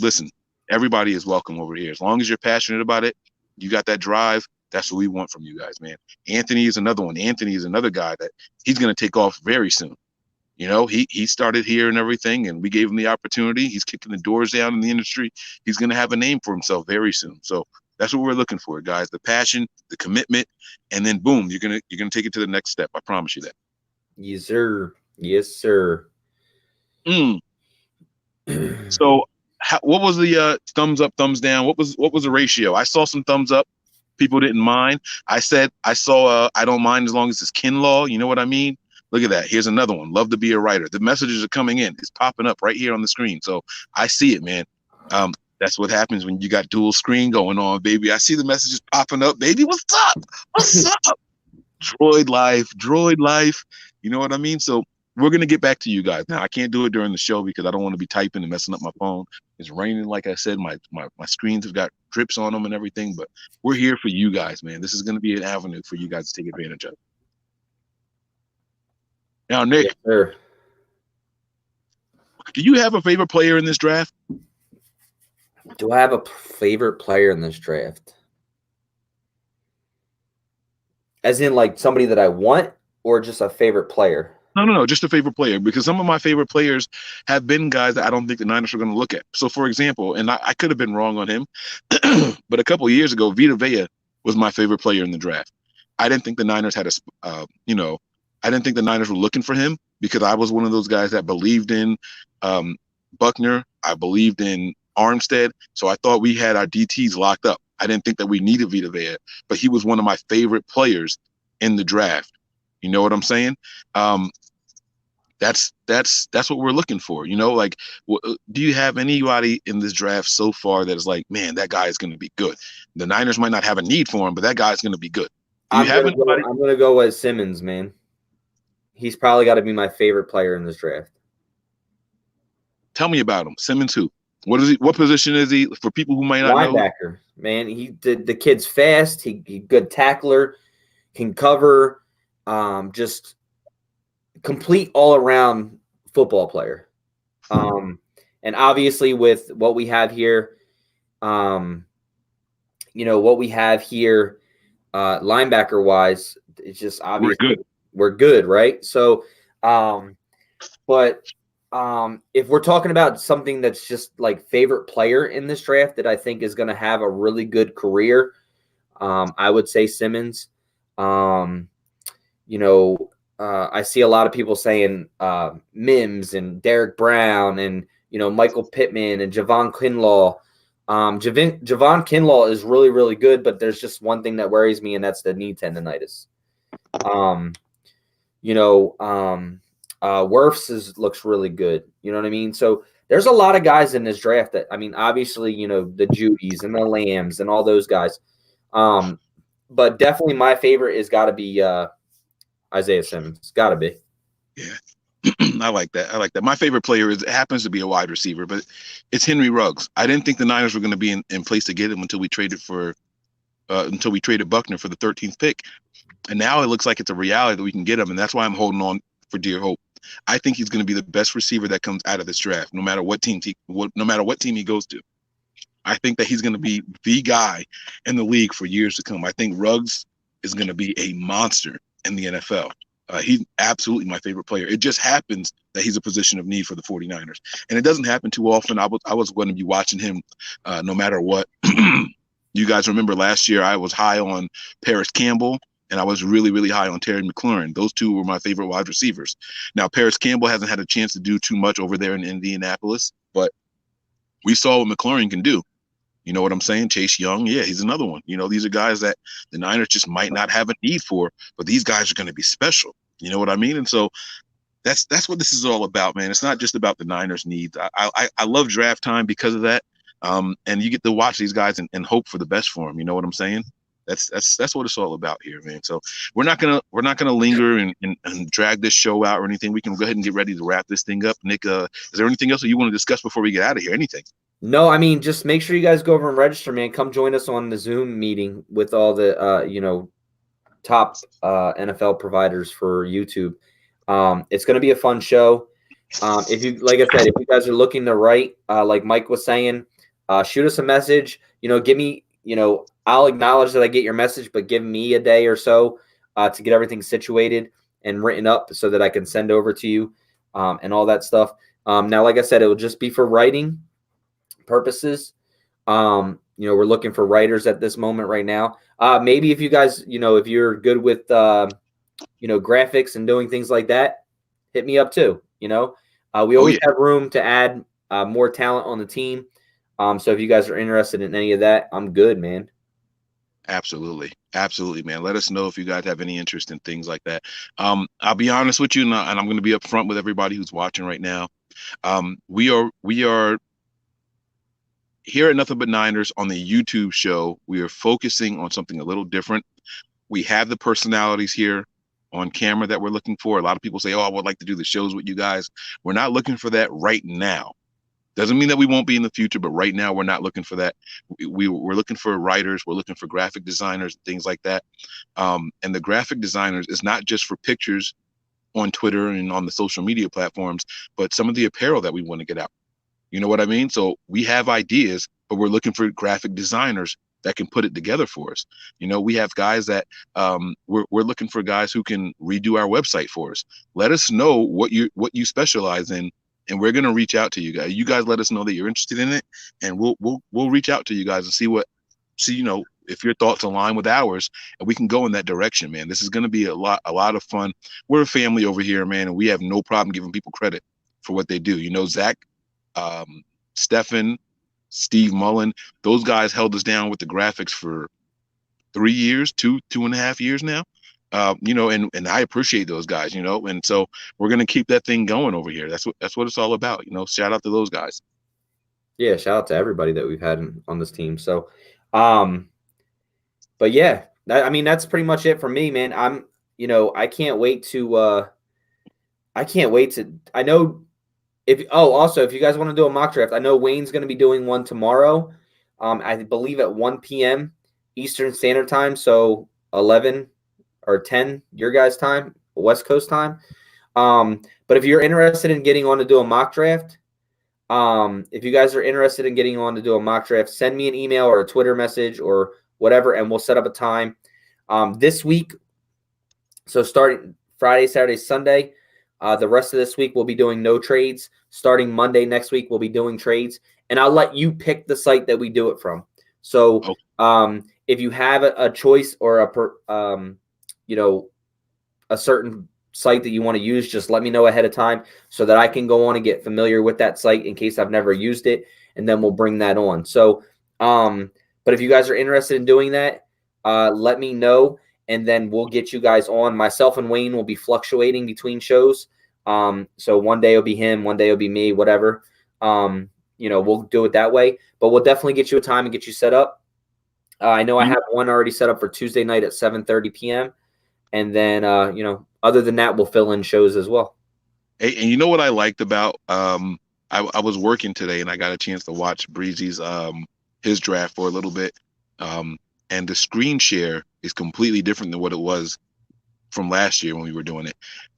Speaker 1: listen. Everybody is welcome over here. As long as you're passionate about it, you got that drive. That's what we want from you guys, man. Anthony is another one. Anthony is another guy that he's going to take off very soon. You know, he started here and everything, and we gave him the opportunity. He's kicking the doors down in the industry. He's going to have a name for himself very soon. So that's what we're looking for, guys. The passion, the commitment, and then boom, you're gonna take it to the next step. I promise you that.
Speaker 2: Yes, sir. Yes, sir.
Speaker 1: So what was the thumbs up, thumbs down? What was the ratio? I saw some thumbs up. People didn't mind. I saw I don't mind as long as it's Kinlaw. You know what I mean? Look at that. Here's another one. Love to be a writer. The messages are coming in. It's popping up right here on the screen. So I see it, man. That's what happens when you got dual screen going on, baby. I see the messages popping up, baby. What's up? What's up? Droid life. You know what I mean? So we're going to get back to you guys. Now, I can't do it during the show because I don't want to be typing and messing up my phone. It's raining, like I said. My screens have got drips on them and everything, but we're here for you guys, man. This is going to be an avenue for you guys to take advantage of. Now, Nick,
Speaker 2: yes, sir.
Speaker 1: Do you have a favorite player in this draft?
Speaker 2: Do I have a favorite player in this draft? As in, like, somebody that I want, or just a favorite player?
Speaker 1: No, just a favorite player, because some of my favorite players have been guys that I don't think the Niners are going to look at. So, for example, and I could have been wrong on him, but a couple of years ago, Vita Vea was my favorite player in the draft. I didn't think the Niners had I didn't think the Niners were looking for him because I was one of those guys that believed in Buckner. I believed in Armstead. So I thought we had our DTs locked up. I didn't think that we needed Vita Vea, but he was one of my favorite players in the draft. You know what I'm saying? That's what we're looking for. You know, like, do you have anybody in this draft so far that is like, man, that guy is going to be good? The Niners might not have a need for him, but that guy's going to be good.
Speaker 2: I'm going to go with Simmons, man. He's probably got to be my favorite player in this draft.
Speaker 1: Tell me about him. Simmons who? What is he? What position is he? For people who might not know.
Speaker 2: Linebacker, man. The kid's fast. He good tackler, can cover, just complete all around football player. And obviously with what we have here, linebacker wise, it's just obviously we're good, right? So, if we're talking about something that's just like favorite player in this draft that I think is going to have a really good career, I would say Simmons. I see a lot of people saying Mims and Derek Brown and Michael Pittman and Javon Kinlaw. Javon Kinlaw is really, really good, but there's just one thing that worries me, and that's the knee tendonitis. Um, Wirfs looks really good. You know what I mean? So there's a lot of guys in this draft that, I mean, obviously, the Judys and the Lambs and all those guys. But definitely my favorite is got to be Isaiah Simmons. Got to be.
Speaker 1: Yeah. I like that. I like that. My favorite player happens to be a wide receiver, but it's Henry Ruggs. I didn't think the Niners were going to be in place to get him until we traded Buckner for the 13th pick. And now it looks like it's a reality that we can get him, and that's why I'm holding on for dear hope. I think he's going to be the best receiver that comes out of this draft, no matter what team he goes to. I think that he's going to be the guy in the league for years to come. I think Ruggs is going to be a monster in the NFL. He's absolutely my favorite player. It just happens that he's a position of need for the 49ers. And it doesn't happen too often. I was going to be watching him no matter what. You guys remember last year I was high on Paris Campbell, and I was really, really high on Terry McLaurin. Those two were my favorite wide receivers. Now, Paris Campbell hasn't had a chance to do too much over there in Indianapolis, but we saw what McLaurin can do. You know what I'm saying? Chase Young, yeah, he's another one. These are guys that the Niners just might not have a need for, but these guys are going to be special. You know what I mean? And so that's what this is all about, man. It's not just about the Niners' needs. I love draft time because of that. And you get to watch these guys and hope for the best for them. You know what I'm saying? That's what it's all about here, man. So we're not gonna linger and drag this show out or anything. We can go ahead and get ready to wrap this thing up. Nick, is there anything else that you want to discuss before we get out of here? Anything?
Speaker 2: No, I mean, just make sure you guys go over and register, man. Come join us on the Zoom meeting with all the, top NFL providers for YouTube. It's going to be a fun show. If you, like I said, if you guys are looking to write, like Mike was saying, shoot us a message. Give me, I'll acknowledge that I get your message, but give me a day or so to get everything situated and written up so that I can send over to you and all that stuff. Now, like I said, it will just be for writing purposes. We're looking for writers at this moment right now. Maybe if you guys, if you're good with, graphics and doing things like that, hit me up too. We always have room to add more talent on the team. So if you guys are interested in any of that, I'm good, man.
Speaker 1: Absolutely, man. Let us know if you guys have any interest in things like that. I'll be honest with you, and I'm going to be upfront with everybody who's watching right now. We are here at Nothing But Niners on the YouTube show. We are focusing on something a little different. We have the personalities here on camera that we're looking for. A lot of people say, "Oh, I would like to do the shows with you guys." We're not looking for that right now. Doesn't mean that we won't be in the future, but right now we're not looking for that. We're looking for writers. We're looking for graphic designers, things like that. And the graphic designers is not just for pictures on Twitter and on the social media platforms, but some of the apparel that we want to get out. You know what I mean? So we have ideas, but we're looking for graphic designers that can put it together for us. We have guys that we're looking for guys who can redo our website for us. Let us know what you specialize in, and we're gonna reach out to you guys. You guys let us know that you're interested in it, and we'll reach out to you guys and see if your thoughts align with ours, and we can go in that direction, man. This is gonna be a lot of fun. We're a family over here, man, and we have no problem giving people credit for what they do. Zach, Stefan, Steve Mullen, those guys held us down with the graphics for 3 years, 2.5 years now. And I appreciate those guys, and so we're going to keep that thing going over here. That's what it's all about. Shout out to those guys.
Speaker 2: Yeah. Shout out to everybody that we've had on this team. So, but yeah, that's pretty much it for me, man. I can't wait to, I know also, if you guys want to do a mock draft, I know Wayne's going to be doing one tomorrow. I believe at 1 p.m. Eastern Standard Time. So 11 or 10 your guys' time, West Coast time. But if you're interested in getting on to do a mock draft, if you guys are interested in getting on to do a mock draft, send me an email or a Twitter message or whatever, and we'll set up a time. This week, so starting Friday, Saturday, Sunday, the rest of this week we'll be doing no trades. Starting Monday next week, we'll be doing trades, and I'll let you pick the site that we do it from. So if you have a choice or a certain site that you want to use, just let me know ahead of time so that I can go on and get familiar with that site in case I've never used it, and then we'll bring that on. So, but if you guys are interested in doing that, let me know, and then we'll get you guys on. Myself and Wayne will be fluctuating between shows. So one day it'll be him, one day it'll be me, whatever. We'll do it that way, but we'll definitely get you a time and get you set up. I know I have one already set up for Tuesday night at 7:30 p.m. And then, other than that, we'll fill in shows as well.
Speaker 1: And you know what I liked about I was working today and I got a chance to watch Breezy's his draft for a little bit. And the screen share is completely different than what it was from last year when we were doing it.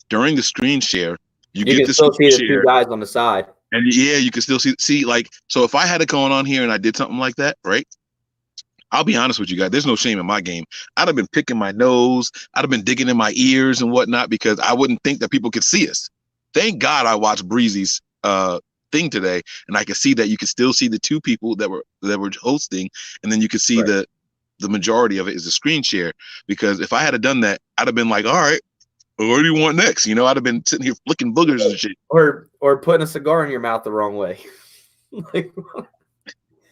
Speaker 1: During the screen share, you get
Speaker 2: can
Speaker 1: the
Speaker 2: still see
Speaker 1: screen
Speaker 2: the two
Speaker 1: share,
Speaker 2: guys on the side.
Speaker 1: and yeah, you can still see like, so if I had it going on here and I did something like that, right? I'll be honest with you guys. There's no shame in my game. I'd have been picking my nose. I'd have been digging in my ears and whatnot because I wouldn't think that people could see us. Thank God I watched Breezy's thing today, and I could see that you could still see the two people that were hosting, and then you could see
Speaker 2: Right.
Speaker 1: the majority of it is a screen share. Because if I had done that, I'd have been like, all right, what do you want next? I'd have been sitting here flicking boogers and shit.
Speaker 2: Or putting a cigar in your mouth the wrong way.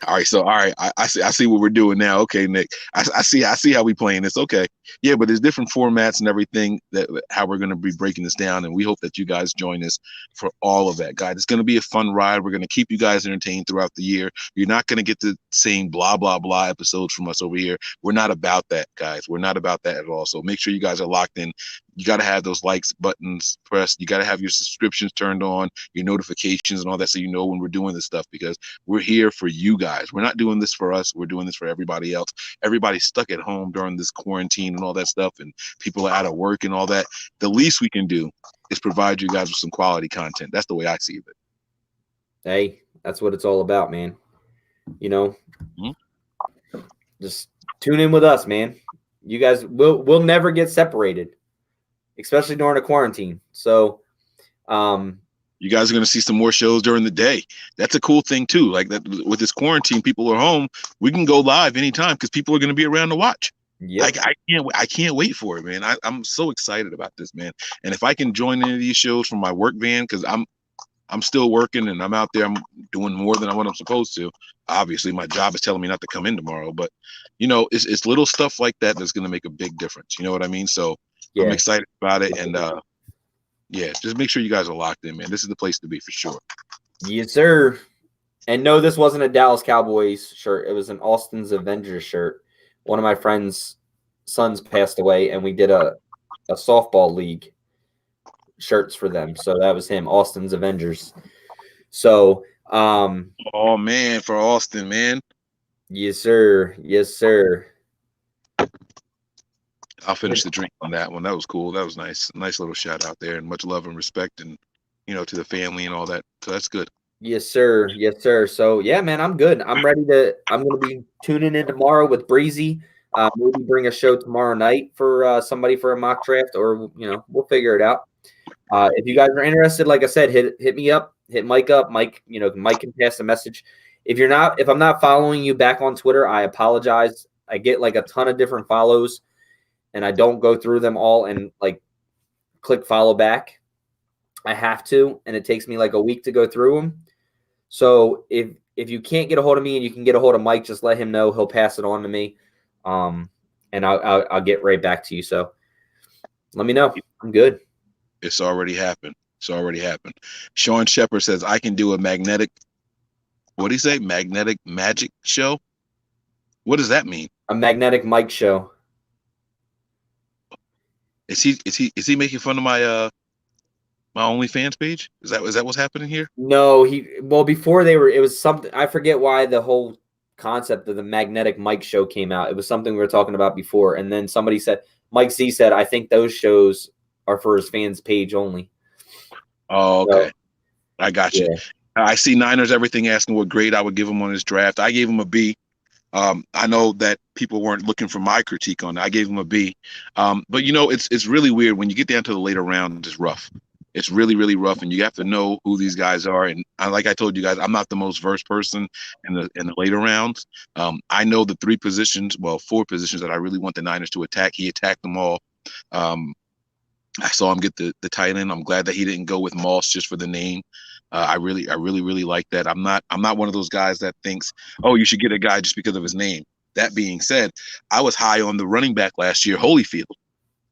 Speaker 1: All right, I see what we're doing now. Okay, Nick, I see how we playing this. Okay, yeah, but there's different formats and everything that how we're going to be breaking this down, and we hope that you guys join us for all of that, guys. It's going to be a fun ride. We're going to keep you guys entertained throughout the year. You're not going to get the same blah blah blah episodes from us over here. We're not about that, guys. We're not about that at all. So make sure you guys are locked in. You got to have those likes buttons pressed. You got to have your subscriptions turned on, your notifications and all that, so you know when we're doing this stuff, because we're here for you guys. We're not doing this for us. We're doing this for everybody else. Everybody's stuck at home during this quarantine and all that stuff, and people are out of work and all that. The least we can do is provide you guys with some quality content. That's the way I see it.
Speaker 2: Hey, that's what it's all about, man. Just tune in with us, man. You guys we'll never get separated, especially during a quarantine. So,
Speaker 1: you guys are going to see some more shows during the day. That's a cool thing too. Like that with this quarantine, people are home. We can go live anytime because people are going to be around to watch.
Speaker 2: yep.
Speaker 1: I can't wait for it, man. I'm so excited about this, man. And if I can join any of these shows from my work van, because I'm still working and I'm out there, I'm doing more than what I'm supposed to. Obviously, my job is telling me not to come in tomorrow, but it's little stuff like that that's going to make a big difference. You know what I mean? So I'm excited about it, and yeah, just make sure you guys are locked in, man. This is the place to be for sure.
Speaker 2: Yes, sir. And no, this wasn't a Dallas Cowboys shirt. It was an Austin's Avengers shirt. One of my friend's sons passed away, and we did a softball league shirts for them. So that was him, Austin's Avengers. So,
Speaker 1: oh man, for Austin, man.
Speaker 2: Yes, sir. Yes, sir.
Speaker 1: I'll finish the drink on that one. That was cool. That was nice. Nice little shout out there, and much love and respect, and to the family and all that. So that's good.
Speaker 2: Yes, sir. Yes, sir. So yeah, man, I'm good. I'm gonna be tuning in tomorrow with Breezy. Maybe bring a show tomorrow night for somebody for a mock draft, or we'll figure it out. If you guys are interested, like I said, hit me up, hit Mike up. Mike, Mike can pass the message. If I'm not following you back on Twitter, I apologize. I get like a ton of different follows, and I don't go through them all and like click follow back. I have to, and it takes me like a week to go through them. So if you can't get a hold of me and you can get a hold of Mike, just let him know. He'll pass it on to me, and I'll get right back to you. So let me know. I'm good.
Speaker 1: It's already happened. It's already happened. Sean Shepard says I can do a magnetic. What do you say? Magnetic magic show. What does that mean?
Speaker 2: A magnetic Mike show.
Speaker 1: Is he making fun of my my OnlyFans page? Is that what's happening here?
Speaker 2: No, before it was something, I forget why the whole concept of the magnetic Mike show came out. It was something we were talking about before, and then somebody said, Mike Z said, I think those shows are for his fans page only.
Speaker 1: Oh, okay. So, I got you.
Speaker 2: Yeah.
Speaker 1: I see Niners everything asking what grade I would give him on his draft. I gave him a B. I know that people weren't looking for my critique on it. I gave him a B. But it's really weird when you get down to the later round. It's rough. It's really, really rough, and you have to know who these guys are. And like I told you guys, I'm not the most versed person in the later rounds. I know the 4 positions that I really want the Niners to attack. He attacked them all. I saw him get the tight end. I'm glad that he didn't go with Moss just for the name. I really like that. I'm not one of those guys that thinks, oh, you should get a guy just because of his name. That being said, I was high on the running back last year, Holyfield,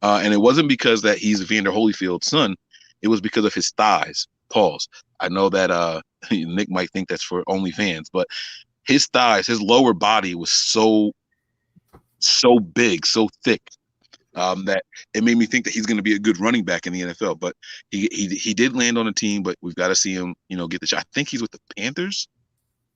Speaker 1: and it wasn't because that he's Evander Holyfield's son. It was because of his thighs. Pause. I know that Nick might think that's for OnlyFans, but his thighs, his lower body was so big, so thick, that it made me think that he's going to be a good running back in the NFL. But he did land on a team, but we've got to see him, get the shot. I think he's with the Panthers.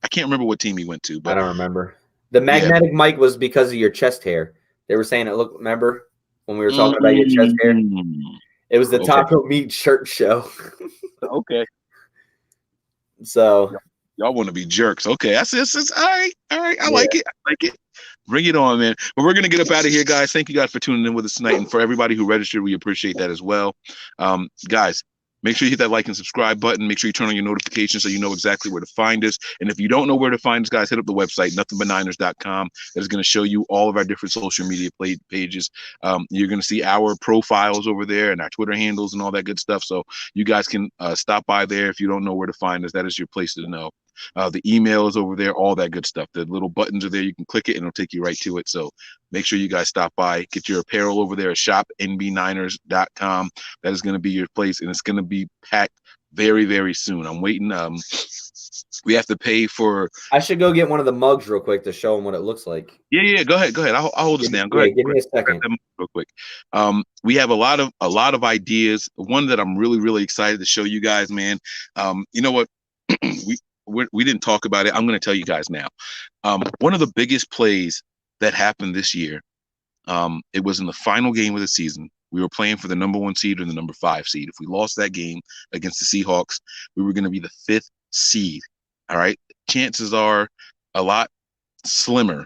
Speaker 1: I can't remember what team he went to,
Speaker 2: I
Speaker 1: but
Speaker 2: don't remember. The
Speaker 1: yeah.
Speaker 2: magnetic mic was because of your chest hair. They were saying it looked. Remember when we were talking about your chest hair?
Speaker 1: Mm,
Speaker 2: It was the
Speaker 1: okay,
Speaker 2: Taco Meat shirt show.
Speaker 1: okay.
Speaker 2: So
Speaker 1: Y'all want to be jerks. Okay, that's all right. All right. I
Speaker 2: yeah,
Speaker 1: like it. I like it. Bring it on, man. But we're gonna get up out of here, guys. Thank you guys for tuning in with us tonight, and for everybody who registered, we appreciate that as well. Guys, make sure you hit that like and subscribe button. Make sure you turn on your notifications so you know exactly where to find us. And if you don't know where to find us, guys, hit up the website nothingbutniners.com. That is going to show you all of our different social media pages. You're going to see our profiles over there and our Twitter handles and all that good stuff. So you guys can stop by there if you don't know where to find us. That is your place to know. The email is over there, all that good stuff. The little buttons are there. You can click it and it'll take you right to it. So make sure you guys stop by. Get your apparel over there at shopnbniners.com. That is going to be your place, and it's going to be packed very, very soon. I'm waiting. We have to pay for.
Speaker 2: I should go get one of the mugs real quick to show them what it looks like.
Speaker 1: Yeah. Go ahead. I'll hold this down. Go ahead.
Speaker 2: Give me a second.
Speaker 1: Real quick. We have a lot of ideas. One that I'm really, really excited to show you guys, man. You know what? we didn't talk about it. I'm going to tell you guys now. One of the biggest plays that happened this year. It was in the final game of the season. We were playing for the number 1 seed and the number 5 seed. If we lost that game against the Seahawks, we were going to be the 5th seed. All right. Chances are a lot slimmer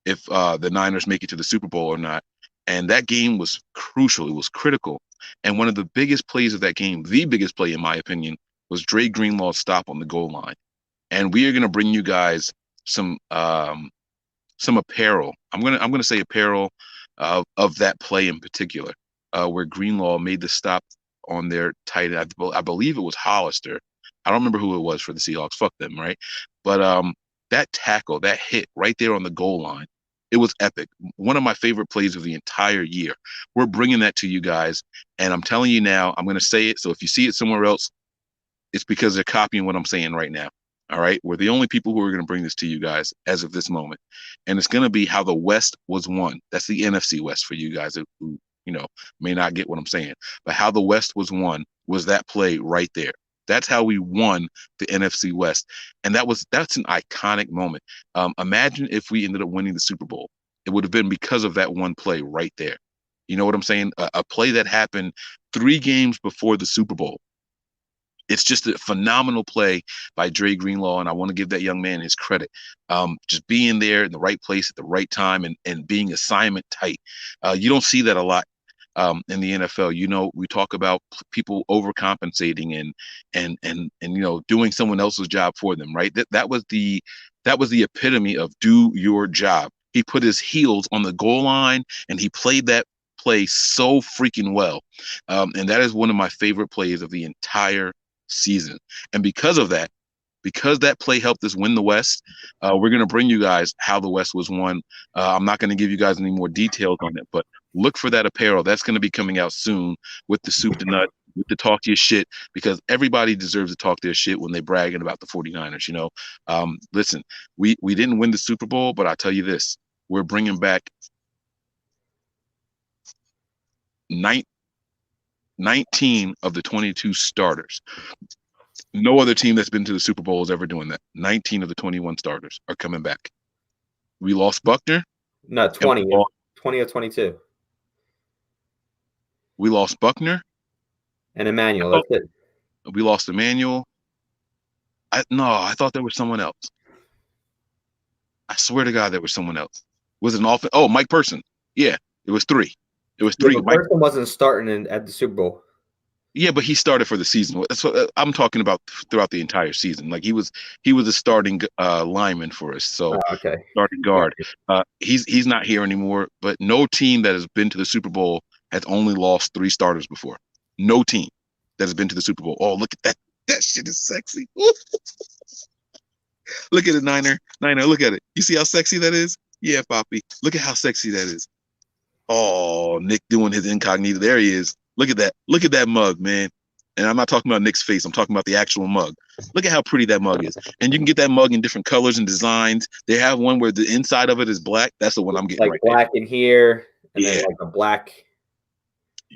Speaker 1: if the Niners make it to the Super Bowl or not. And that game was crucial. It was critical. And one of the biggest plays of that game, the biggest play in my opinion, was Dre Greenlaw's stop on the goal line. And we are going to bring you guys some apparel. I'm gonna say apparel of that play in particular, where Greenlaw made the stop on their tight end. I believe it was Hollister. I don't remember who it was for the Seahawks. Fuck them, right? But that tackle, that hit right there on the goal line, it was epic. One of my favorite plays of the entire year. We're bringing that to you guys, and I'm telling you now, I'm gonna say it. So if you see it somewhere else, it's because they're copying what I'm saying right now. All right. We're the only people who are going to bring this to you guys as of this moment. And it's going to be how the West was won. That's the NFC West for you guys who may not get what I'm saying. But how the West was won was that play right there. That's how we won the NFC West. And that's an iconic moment. Imagine if we ended up winning the Super Bowl. It would have been because of that one play right there. You know what I'm saying? A play that happened 3 games before the Super Bowl. It's just a phenomenal play by Dre Greenlaw, and I want to give that young man his credit. Just being there in the right place at the right time and being assignment tight. You don't see that a lot in the NFL. We talk about people overcompensating and doing someone else's job for them, right? That was the epitome of do your job. He put his heels on the goal line and he played that play so freaking well. And that is one of my favorite plays of the entire season. And because that play helped us win the West, we're going to bring you guys how the West was won. I'm not going to give you guys any more details on it, but look for that apparel. That's going to be coming out soon with the soup to nut, with the talk your shit, because everybody deserves to talk their shit when they're bragging about the 49ers. Listen, we didn't win the Super Bowl, but I'll tell you this, we're bringing back 19 of the 22 starters. No other team that's been to the Super Bowl is ever doing that. 19 of the 21 starters are coming back. We lost Buckner.
Speaker 2: No, 20 or 22.
Speaker 1: We lost Buckner.
Speaker 2: And Emmanuel, that's it.
Speaker 1: We lost Emmanuel. I thought there was someone else. I swear to God, there was someone else. Was it an offense? Oh, Mike Person. Yeah, it was 3. It was 3.
Speaker 2: Yeah, but Person wasn't starting at the Super Bowl.
Speaker 1: Yeah, but he started for the season. That's what I'm talking about throughout the entire season. Like he was a starting lineman for us. So starting guard. He's not here anymore. But no team that has been to the Super Bowl has only lost 3 starters before. No team that has been to the Super Bowl. Oh, look at that. That shit is sexy. Look at it, Niner. Niner, look at it. You see how sexy that is? Yeah, Poppy. Look at how sexy that is. Oh, Nick doing his incognito. There he is. Look at that. Look at that mug, man. And I'm not talking about Nick's face. I'm talking about the actual mug. Look at how pretty that mug is. And you can get that mug in different colors and designs. They have one where the inside of it is black. That's the one I'm getting
Speaker 2: like
Speaker 1: right
Speaker 2: black in here, and
Speaker 1: Yeah.
Speaker 2: then like a black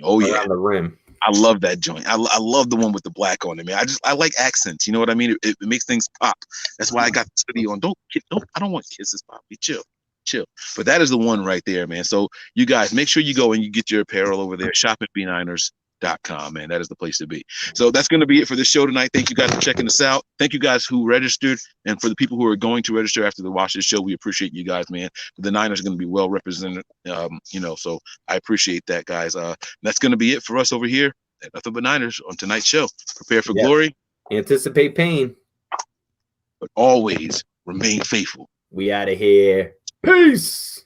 Speaker 1: Oh, yeah.
Speaker 2: around the rim.
Speaker 1: I love that joint. I love the one with the black on it, man. I like accents. You know what I mean? It makes things pop. That's why I got this hoodie on. I don't want kisses, Poppy. Chill. But that is the one right there, man. So you guys make sure you go and you get your apparel over there. Shop at B9ers.com, man. That is the place to be. So that's going to be it for this show tonight. Thank you guys for checking us out. Thank you guys who registered, and for the people who are going to register after they watch this show, we appreciate you guys, man. The Niners are going to be well represented, so I appreciate that, guys. That's going to be it for us over here at Nothing But Niners on tonight's show. Prepare for glory.
Speaker 2: Anticipate pain.
Speaker 1: But always remain faithful.
Speaker 2: We out of here. Peace.